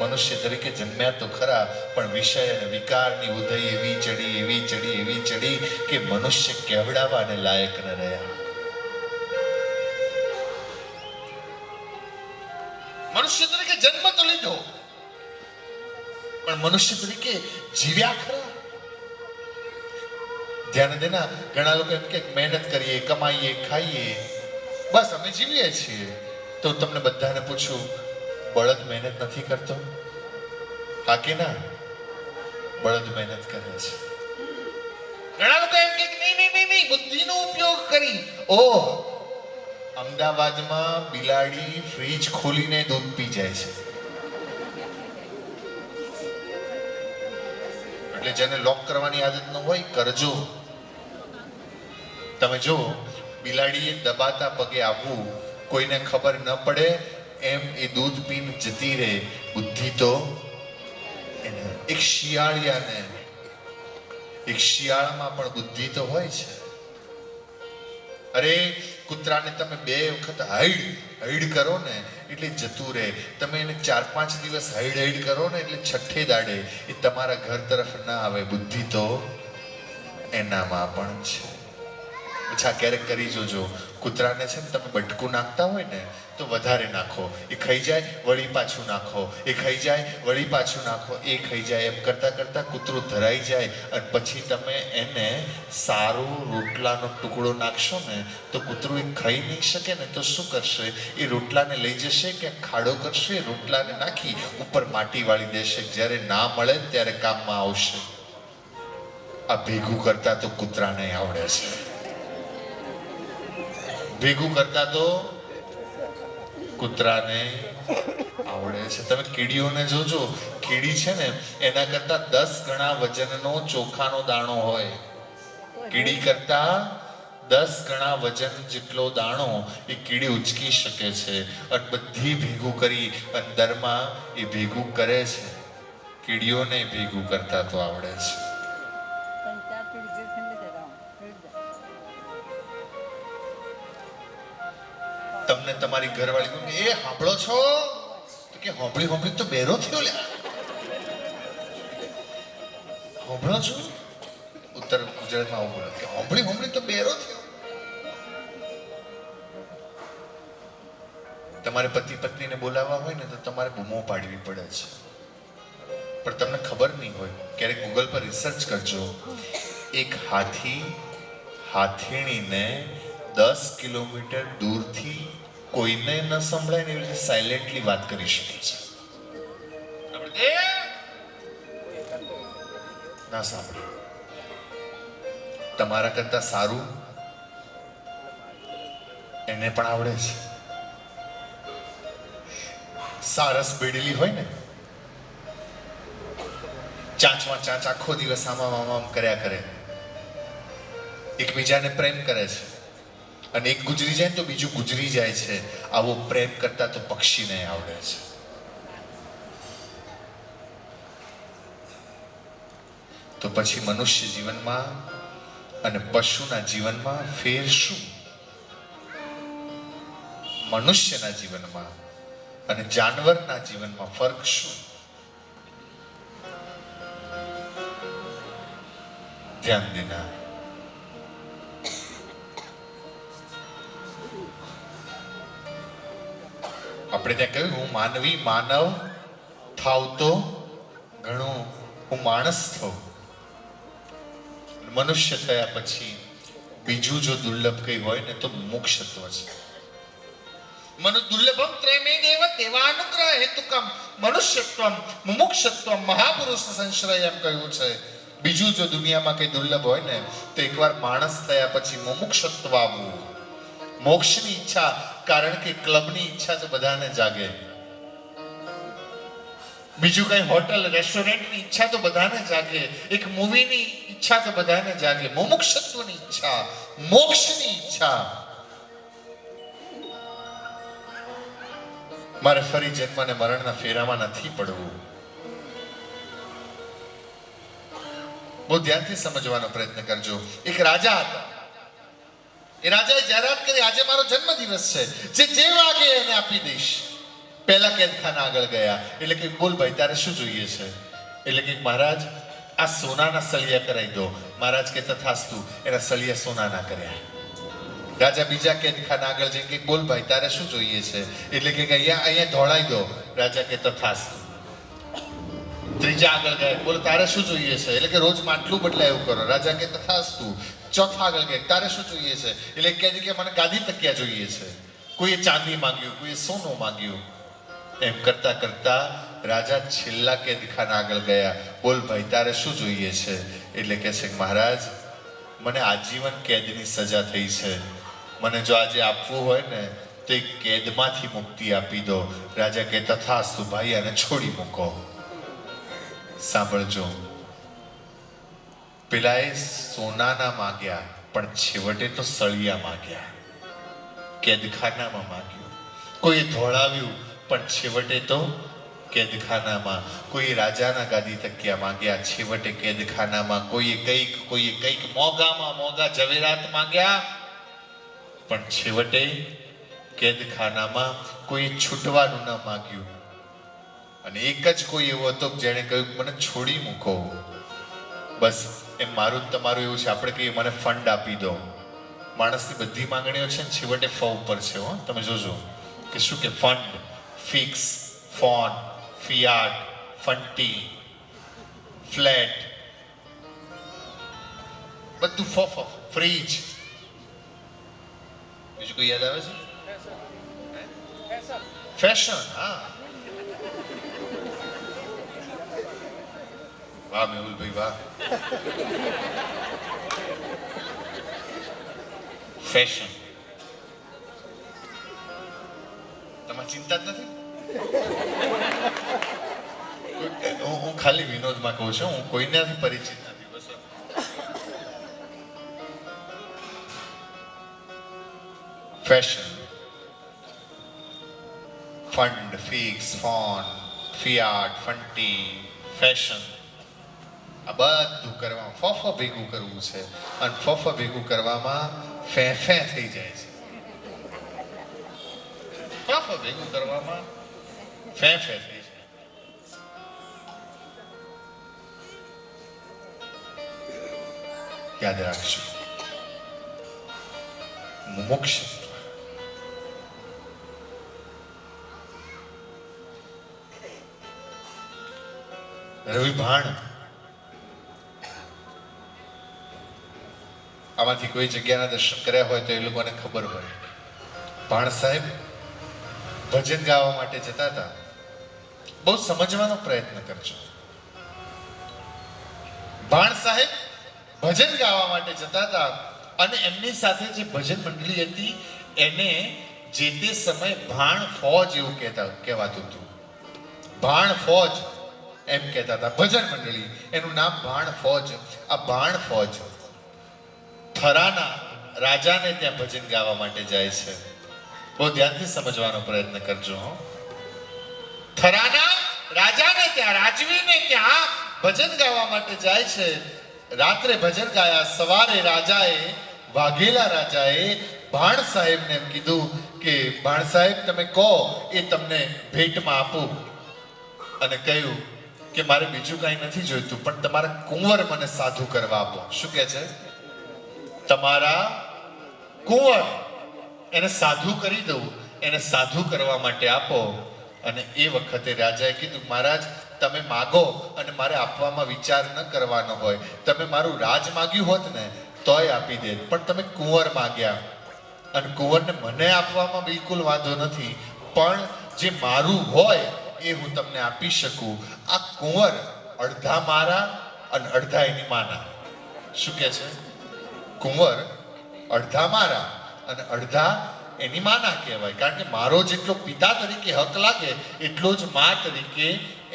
મનુષ્ય તરીકે જન્મ્યા તો ખરા પણ વિષય અને વિકારની ઉદય એવી ચડી કે મનુષ્ય કહેવડાવાને લાયક ન રહ્યા. મનુષ્ય તરીકે જન્મ તો લીધો પણ મનુષ્ય તરીકે જીવ્યા ખરા? ધ્યાન દેના. ઘણા લોકો એમ કે મહેનત કરીએ, કમાઈએ, ખાઈએ, બસ અમે જીવીએ છીએ. તો તમને બધાને પૂછું, બળદ મહેનત નથી કરતો? હા કે ના? બળદ મહેનત કરે છે. ઘણા લોકો એમ કે નહીં, બુદ્ધિનો ઉપયોગ કરી. ઓહ, અમદાવાદમાં બિલાડી ફ્રીજ ખોલીને દૂધ પી જાય છે. એટલે જેને લોક કરવાની આદત ન હોય કરજો. તમે જો બિલાડીએ દબાતા પગે આવવું, કોઈને ખબર ન પડે એમ એ દૂધ પીને જતી રહે. બુદ્ધિ તો એને એક શિયાળામાં પણ બુદ્ધિ તો હોય છે. અરે કૂતરાને તમે 2 વખત હાઈડ કરો ને એટલે જતું રહે. તમે એને 4-5 દિવસ હાઈડ કરો ને એટલે છઠ્ઠે દાડે એ તમારા ઘર તરફ ના આવે. બુદ્ધિ તો એનામાં પણ છે. અચ્છા, ક્યારેક કરી જોજો. કૂતરાને છે ને તમે બટકું નાખતા હોય ને તો વધારે નાખો. એ ખાઈ જાય, વળી પાછું નાખો. એ ખાઈ જાય, વળી પાછું નાખો. એ ખાઈ જાય. એમ કરતા કરતા કૂતરું ધરાઈ જાય અને પછી તમે એને સારું રોટલાનો ટુકડો નાખશો ને તો કૂતરું એ ખાઈ નહીં શકે ને તો શું કરશે? એ રોટલાને લઈ જશે કે ખાડો કરશે, રોટલાને નાખી ઉપર માટી વાળી દેશે. જ્યારે ના મળે ત્યારે કામમાં આવશે. આ ભેગું કરતા તો કૂતરાને આવડે છે. ભેગું કરતા તો કૂતરાને આવડે છે. તમે કીડીઓને જોજો. કીડી છે ને એના કરતા 10 ગણા વજનનો ચોખાનો દાણો હોય. કીડી કરતા 10 ગણા વજન જેટલો દાણો એ કીડી ઉચકી શકે છે અને બધી ભેગું કરી અંદરમાં એ ભેગું કરે છે. કીડીઓને ભેગું કરતા તો આવડે છે. તમને તમારી ઘરવાળી કહે, એ સાંભળો છો? તો કે હોંભળી તો બેરો થયો લ્યા. હોંભળો છો? ઉત્તર ગુજરાતમાં આવું બોલે કે હોંભળી તો બેરો થયો. તમારે પતિ પત્નીને બોલાવવા હોય ને તો તમારે બૂમો પાડવી પડે છે. પણ તમને ખબર નહીં હોય. ક્યારેક ગૂગલ પર રિસર્ચ કરજો. એક હાથીણીને 10 કિલોમીટર દૂરથી કોઈને ન સંભળાય ને એવી રીતે સાયલેન્ટલી વાત કરી શકે છે. ના સાંભળે. તમારા કરતા સારું એને પણ આવડે છે. સારસ બેડેલી હોય ને, ચાંચમાં ચાંચ આખો દિવસ આમ કર્યા કરે. એકબીજાને પ્રેમ કરે છે અને એક ગુજરી જાય તો બીજું ગુજરી જાય છે. આવો પ્રેમ કરતા તો પક્ષીને આવડે છે. તો પછી મનુષ્ય જીવનમાં અને પશુના જીવનમાં ફેર શું? મનુષ્યના જીવનમાં અને જાનવરના જીવનમાં ફરક શું? ધ્યાન દેના. આપણે ત્યાં કહ્યું, હું માનવ થાવ તો ઘણું, હું માણસ થઉં. મનુષ્ય થયા પછી બીજું જો દુર્લભ કઈ હોય ને તો મુમુક્ષત્વ છે. દુર્લભમ ત્રયમેવ દેવાનુગ્રહ હેતુકમ મનુષ્યત્વમ મુમુક્ષત્વમ મહાપુરુષ સંશ્રય એમ કહ્યું છે. બીજું જો દુનિયામાં કઈ દુર્લભ હોય ને તો એકવાર માણસ થયા પછી મુમુક્ષત્વ આવવું. મોક્ષની ઈચ્છા, કારણ કે ક્લબની ઈચ્છા તો બધાને જાગે. બીજું કઈ હોટલ રેસ્ટોરન્ટની ઈચ્છા તો બધાને જાગે. એક મૂવીની ઈચ્છા તો બધાને જાગે. મુમુક્ષત્વની ઈચ્છા, મોક્ષની ઈચ્છા. મારે ફરી જન્મ અને મરણના ફેરામાં નથી પડવું. બહુ ધ્યાનથી સમજવાનો પ્રયત્ન કરજો. એક રાજા હતા. એ રાજાએ જાહેરાત કરી, આજે મારો જન્મદિવસ છે, જે વાગે એને આપી દઈશ. પહેલા કેદખાના આગળ ગયા એટલે કે બોલ ભાઈ તારે શું જોઈએ છે? એટલે કે મહારાજ આ સોનાના સળિયા કરાવી દો. મહારાજ કે તથાસ્તુ. એના સળિયા સોનાના કર્યા. રાજા બીજા કેદખાના આગળ જઈને કે બોલ ભાઈ તારે શું જોઈએ છે? એટલે કે અહીંયા ધોળાઈ દો. રાજા કે તથાસ્તુ. ત્રીજા આગળ ગયા, બોલ તારે શું જોઈએ છે? એટલે કે રોજ માટલું બદલાય એવું કરો. રાજા કે તથાસ્તુ. ચોથા આગળ ગયા, તારે શું જોઈએ છે? એટલે કે મને ગાદી તકિયા જોઈએ છે. કોઈએ ચાંદી માંગ્યું, કોઈએ સોનું માંગ્યું. એમ કરતા કરતા રાજા છેલ્લા કેદખાના આગળ ગયા. બોલ ભાઈ તારે શું જોઈએ છે? એટલે કે છે મહારાજ મને આજીવન કેદની સજા થઈ છે, મને જો આજે આપવું હોય ને તો એ કેદમાંથી મુક્તિ આપી દો. રાજા કે તથાસ્તુ ભાઈ આને છોડી મૂકો. સાંભળજો, પેલાએ સોનાના માંગ્યા પણ છેવટે તો સળિયા માંગ્યા. કેદખાનામાં માંગ્યું. કોઈએ ધોળાવ્યું પણ છેવટે તો કેદખાનામાં. કોઈ રાજાના ગાદી તકિયા માંગ્યા, છેવટે કેદખાનામાં. કોઈએ કંઈક મોંઘામાં મોંઘા ઝવેરાત માંગ્યા પણ છેવટે કેદખાનામાં. કોઈ છૂટવાનું ન માંગ્યું. અને એક જ કોઈ એવો હતો જેણે કહ્યું મને છોડી મૂકો. બસ એમ મારું તમારું એવું છે. આપણે કહીએ મને ફંડ આપી દો. માણસની બધી માંગણીઓ છે ને છેવટે ફ ઉપર છે. હો તમે જોજો કે શું કે ફંડ, ફિક્સ, ફોન, ફિયાટ, ફંટી, ફ્લેટ, બધું ફ. ફ્રીજ. બીજું કોઈ યાદ આવે છે? ફેશન. હા વાહ મેહુલભાઈ વાહ. ફેશન. તમારે ચિંતા જ નથી. હું ખાલી વિનોદમાં કહું છું, હું કોઈનાથી પરિચિત નથી. બસ fashion, fund, fix, phone, Fiat, ફંટી, ફેશન. આ બધું કરવામાં ફ ભેગું કરવું છે. અને ફ ભેગું કરવામાં ફે થઈ જાય છે. ફ ભેગું કરવામાં ફે થઈ જાય. યાદ રાખજો, મુમુક્ષ રવિ ભાણ આમાંથી કોઈ જગ્યાના દર્શન કર્યા હોય તો એ લોકોને ખબર હોય. ભાણ સાહેબ ભજન ગાવા માટે જતા હતા. બહુ સમજવાનો પ્રયત્ન કરજો. ભાણ સાહેબ ભજન ગાવા માટે જતા હતા અને એમની સાથે જે ભજન મંડળી હતી એને જે તે સમયે ભાણ ફોજ એવું કહેવાતું હતું. ભાણ ફોજ એમ કહેતા હતા. ભજન મંડળી એનું નામ ભાણ ફોજ. આ ભાણ ફોજ થરાના રાજાને ત્યાં ભજન ગાવા માટે જાય છે. બહુ ધ્યાનથી સમજવાનો પ્રયત્ન કરજો. થરાના રાજાને ત્યાં, રાજવીને ત્યાં ભજન ગાવા માટે જાય છે. રાત્રે ભજન ગાયા. સવારે રાજાએ, વાઘેલા રાજાએ ભાણ સાહેબને એમ કીધું કે ભાણ સાહેબ તમે કહો એ તમને ભેટમાં આપું. અને કહ્યું કે મારે બીજું કાંઈ નથી જોઈતું પણ તમારા કુંવર મને સાધુ કરવા આપો. શું કહે છે? તમારા કુંવર એને સાધુ કરી દઉં, એને સાધુ કરવા માટે આપો. અને એ વખતે રાજાએ કીધું મહારાજ તમે માગો અને મારે આપવામાં વિચાર ન કરવાનો હોય. તમે મારું રાજ માગ્યું હોત ને તોય આપી દે, પણ તમે કુંવર માગ્યા અને કુંવરને મને આપવામાં બિલકુલ વાંધો નથી, પણ જે મારું હોય એ હું તમને આપી શકું. આ કુંવર અડધા મારા અને અડધા એની માના. શું કહે છે? કુંવર અડધા મારા અને અડધા એની માના કહેવાય. કારણ કે મારો જેટલો પિતા તરીકે હક લાગે એટલો જ મા તરીકે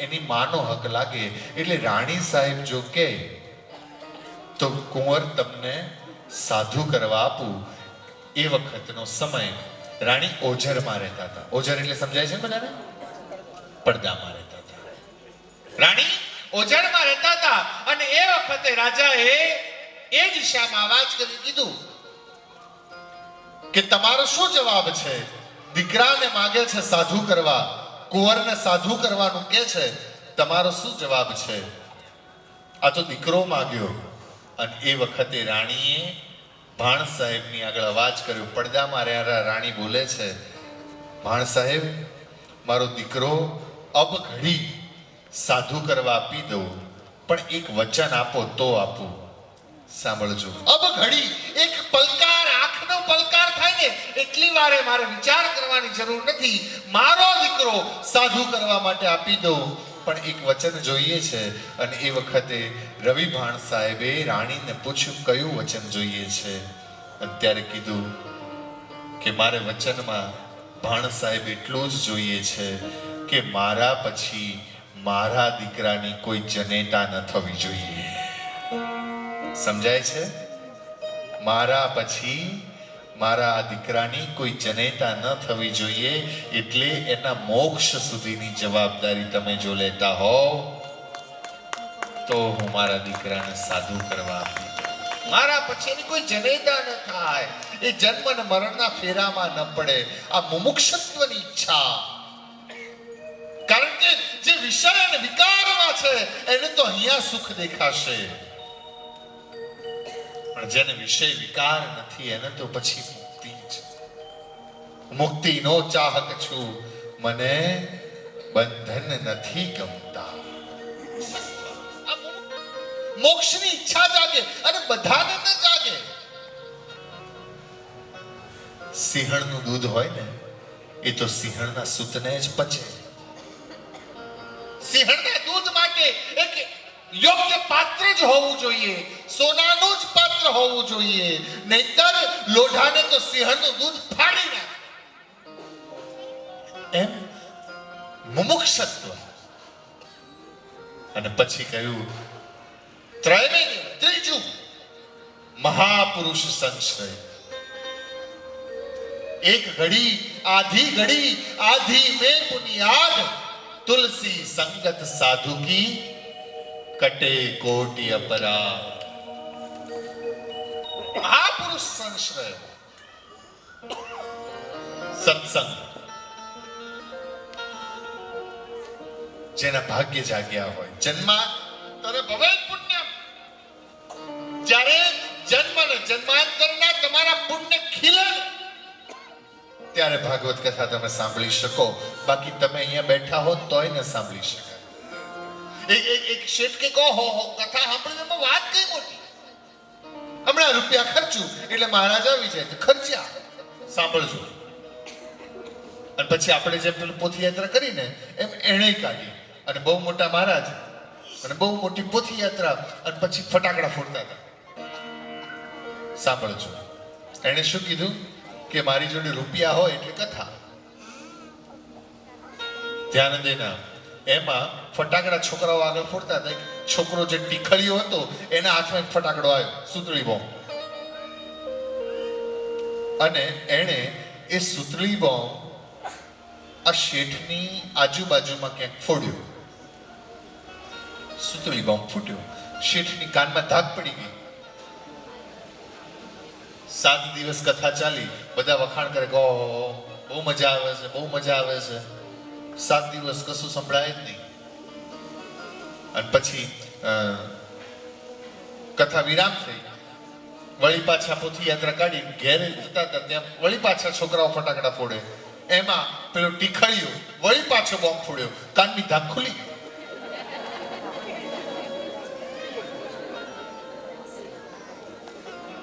એની માનો હક લાગે. એટલે રાણી સાહેબ જો કહે તો કુંવર તમને સાધુ કરવા આપું. એ વખતનો સમય રાણી ઓઝરમાં રહેતા હતા. ઓઝર એટલે સમજાય છે બધાને? પડદામાં રહેતા હતા. રાણી ઓઝરમાં રહેતા હતા અને એ વખતે રાજાએ એ દિશામાં અવાજ કરી કીધું કે તમારો શું જવાબ છે? દીકરાને માંગે છે સાધુ કરવા, કુંવરને સાધુ કરવાનું કે છે, તમારો શું જવાબ છે? આ તો દીકરો માંગ્યો. અને એ વખતે રાણીએ ભાણ સાહેબની આગળ અવાજ કર્યો. પડદામાં રાણી બોલે છે, ભાણ સાહેબ, મારો દીકરો અબ ઘડી સાધુ કરવા આપી દઉં, પણ એક વચન આપો તો આપું. સાંભળજો. અબ ઘડી એક પલકાર, આંખનો પલકાર થાય ને એટલી વારે મારે વિચાર કરવાની જરૂર નથી. મારો દીકરો સાધુ કરવા માટે આપી દઉં, પણ એક વચન જોઈએ છે. અને એ વખતે રવિ ભાણ સાહેબે રાણીને પૂછ્યું કયું વચન જોઈએ છે. અત્યારે કીધું કે મારે વચનમાં ભાણ સાહેબ એટલું જ જોઈએ છે કે મારા પછી મારા દીકરાની કોઈ જનેતા ન થવી જોઈએ. સમજાય છે? મારા પછી મારા આ દીકરાની કોઈ જનેતા ન થવી જોઈએ, એટલે એના મોક્ષ સુધીની જવાબદારી તમે જો લેતા હોવ તો હું મારા દીકરાને સાધુ કરવા આપી દઉં. મારા પછીની કોઈ જનેતા ન થાય, એ જન્મ અને મરણના ફેરામાં ન પડે. આ મુમુક્ષત્વની ઈચ્છા. કારણ કે જે વિષય અને વિકારમાં છે એને તો અહીંયા સુખ દેખાશે, પણ જેને વિષય વિકાર નથી એને તો પછી મુક્તિ જ. મુક્તિનો ચાહક છું, મને બંધન નથી ગમતા. મોક્ષની ઈચ્છા જાગે અને બધાને ન જાગે. સિંહણનું દૂધ હોય ને એ તો સિંહણના સૂતને જ પચે. સિંહણના દૂધ માટે એક યોગ્ય પાત્ર જ હોવું જોઈએ, સોનાનું જ પાત્ર હોવું જોઈએ, નહીતર લોઢાને તો સિંહણનું દૂધ ફાડી નાખે. એમ મુમુક્ષત્વ. અને પછી કહ્યું ત્રીજું મહાપુરુષ સંશ્રય. એક ઘડી આધી में बुनियाद, तुलसी संगत साधु की कटे कोटि अपराध. महापुरुष संश्रय, सत्संग. જેના ભાગ્ય જાગ્યા હોય, જન્માંતરે ભવે પુણ્યમ. જ્યારે જન્મ અને જન્માંતરના તમારા પુણ્ય ખીલે ત્યારે ભાગવત કથા તમે સાંભળી શકો. બાકી તમે અહીંયા બેઠા હો તોય ન સાંભળી શકાય. એક શેઠ કે કહો કથા સાંભળીને વાત કઈ મોટી, હમણાં રૂપિયા ખર્ચું એટલે મહારાજ આવી જાય તો ખર્ચ્યા. સાંભળજો. અને પછી આપણે જેમ પેલું પોથીયાત્રા કરીને એમ એણે કાઢી અને બહુ મોટા મહારાજ અને બહુ મોટી પોથીયાત્રા અને પછી ફટાકડા ફોડતા હતા. સાંભળજો. એણે શું કીધું કે મારી જોડે રૂપિયા હોય એટલે કથા. ધ્યાન દેના. એમાં ફટાકડા છોકરાઓ આગળ ફોડતા હતા. છોકરો જે ટીખળીયો હતો એના હાથમાં ફટાકડો આવ્યો, સુતળી બોમ્બ. અને એણે એ સુતળી બોમ્બ આ શેઠની આજુબાજુમાં ક્યાંક ફોડ્યો. સુતળી બોમ્બ ફૂટ્યો, શેઠની કાનમાં ધાક પડી ગઈ. 7 દિવસ કથા ચાલી, બધા વખાણ કરે કે બહુ મજા આવે છે, બહુ મજા આવે છે. 7 દિવસ કશું સંભળાય જ નહીં. અને પછી કથા વિરામ થઈ, વળી પાછા પોથીયાત્રા કાઢી ઘેરે જતા હતા ત્યાં વળી પાછા છોકરાઓ ફટાકડા ફોડે. એમાં પેલો ટીખળિયો વળી પાછો બોમ્બ ફોડ્યો, કાનની ધાક ખુલી ગઈ.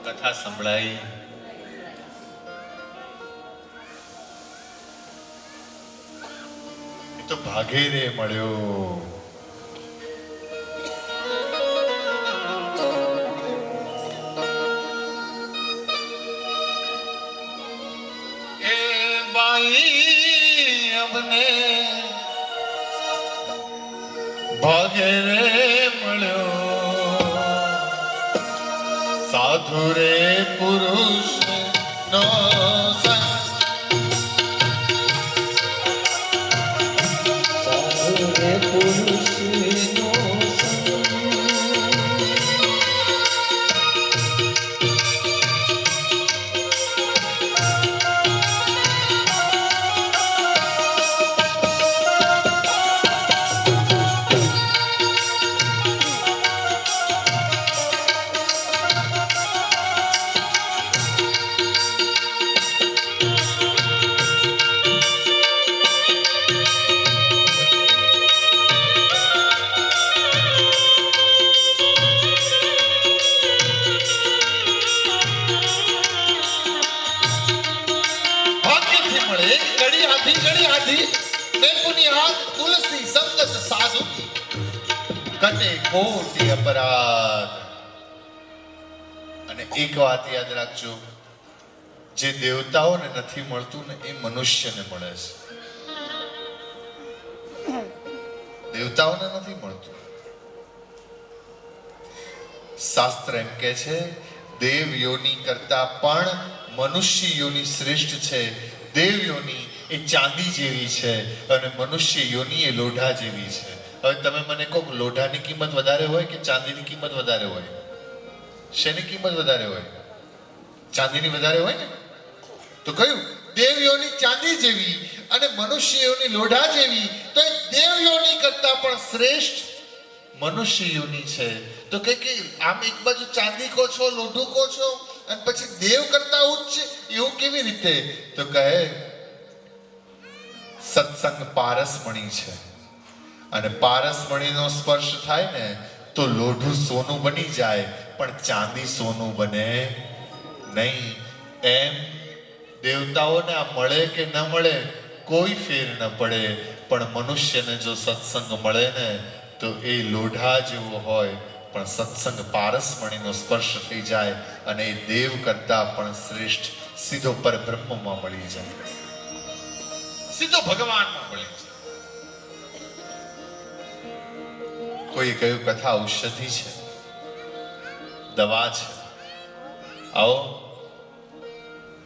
કથા સંભળાઈ. એ તો ભાગે રે મળ્યો. એ બાઈ અમને ભાગે રે મળ્યો. સાધુ રે પુરુષ નો સાધુ રે પુરુષ નો સંગ. કોટી અપરાધ. અને એક વાત યાદ રાખજો, જે દેવતાઓને નથી મળતું ને એ મનુષ્યને મળે છે. દેવતાઓને નથી મળતું. શાસ્ત્ર એમ કે છે દેવ યોની કરતા પણ મનુષ્ય યોની શ્રેષ્ઠ છે. દેવ યોની એ ચાંદી જેવી છે અને મનુષ્ય યોની એ લોઢા જેવી છે. હવે તમે મને કહો લોઢાની કિંમત વધારે હોય કે ચાંદીની કિંમત વધારે હોય? શેની કિંમત વધારે હોય? ચાંદીની વધારે હોય ને. તો કયું? દેવ યોની ચાંદી જેવી અને મનુષ્ય યોની લોઢા જેવી. તો એ દેવ યોની કરતા પણ શ્રેષ્ઠ મનુષ્ય યોની છે. તો કે આમ એક બાજુ ચાંદી કહો છો, લોઢું કહો છો અને પછી દેવ કરતા ઉચ્ચ, એવું કેવી રીતે? તો કહે સત્સંગ પારસમણી છે અને પારસમણીનો સ્પર્શ થાય ને તો લોઢું સોનું બની જાય પણ ચાંદી સોનું બને નહીં. એમ દેવતાઓને આ મળે કે ન મળે કોઈ ફેર ન પડે, પણ મનુષ્યને જો સત્સંગ મળે ને તો એ લોઢા જેવો હોય પણ સત્સંગ પારસમણીનો સ્પર્શ થઈ જાય અને એ દેવ કરતા પણ શ્રેષ્ઠ સીધો પરબ્રહ્મમાં મળી જાય, સીધો ભગવાનમાં મળી જાય. કોઈ કહ્યું કથા ઔષધિ છે, દવા છે. આવો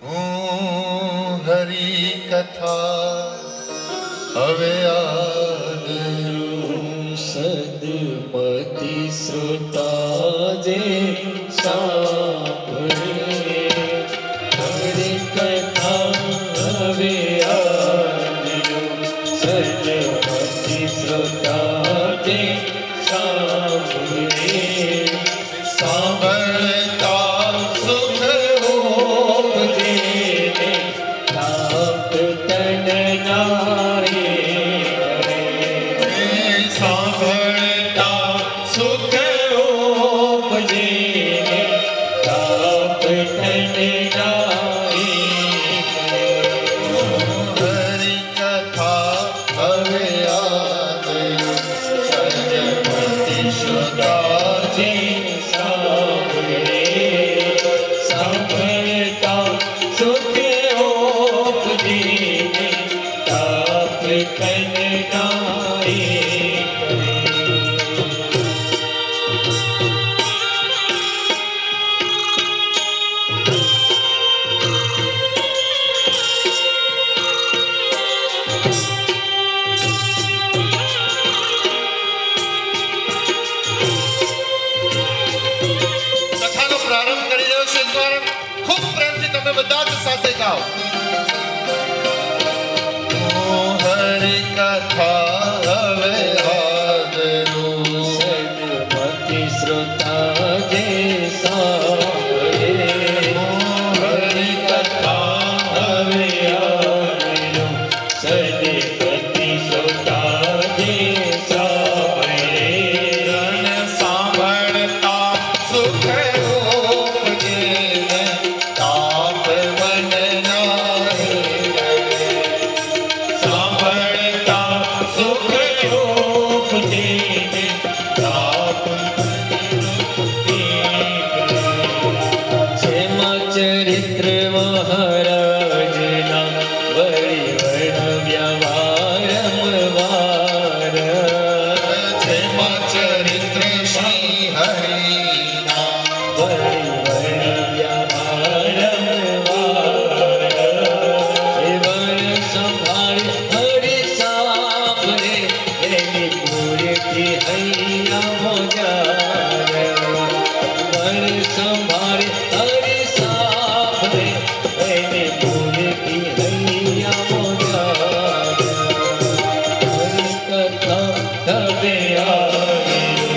હું હરી કથા હવે સદમતિ શ્રોતા જે સાંભળે હરિ કથા હવે આવ્યો. સદમતિ શ્રોતા જે સાંભળે સાંભળતા સુખ ઉપજે તાપ તન નારે સાંભળતા સુખ ઉપજે તાપ તન નારે હરિ કથા હવે આવ્યો. સદમતિ શ્રોતા જે સાંભળે સાંભળતા સુખ ઉપજે તાપ તન નારે કથાનો પ્રારંભ કરી રહ્યો છે. એકવાર ખૂબ પ્રેમથી તમે બધા જ સાથે ગાઓ. હરિ કથા હવે આવ્યો. સદમતિ શ્રોતા જે સાંભળે હરિ કથા હવે આવ્યો. સદમતિ શ્રોતા જે સાંભળે અને સાંભળતા સુખ ઉપજે ને તાપ મન નારે. સાંભળતા સુખ ઉપજે તાપ જેમાં ચરિત્ર મહારાજના વળી વર્ણવ્યા જેમાં ચરિત્ર શ્રી હરિના વળી વર્ણવ્યા સંભાળે હરિ સાંભળે એની પૂરેથી હૈયા મોજાર વળી સંભાળે હરિ સાંભળે એની પૂરેથી હૈયા મોજાર હરિ કથા હવે આવી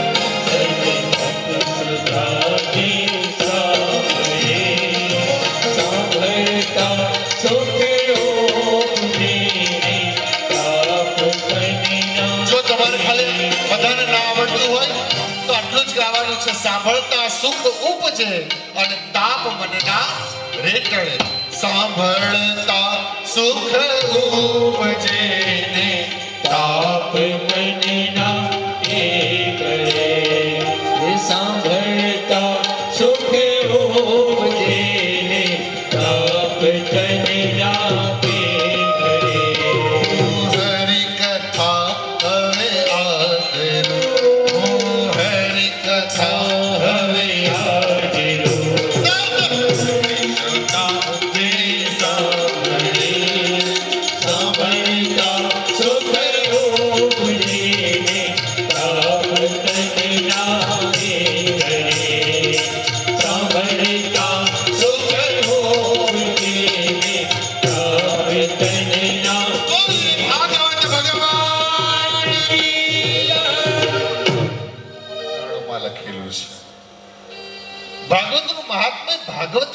સદમતિ શ્રોતાજી સાંભળે સાંભળતા સુખ ઉપજે તાપ તન જો તમારે ખાલી બધાને ના આવડતું હોય તો આટલું જ ગાવાનું છે. સાંભળતા સુખ ઉપજે અને તાપ મનના રેટળે. સાંભળતા સુખ ઉપજે ને તાપ તાપ મનના એકરે આપેલું છે. ભાગવતનું મહાત્મ્ય ભાગવત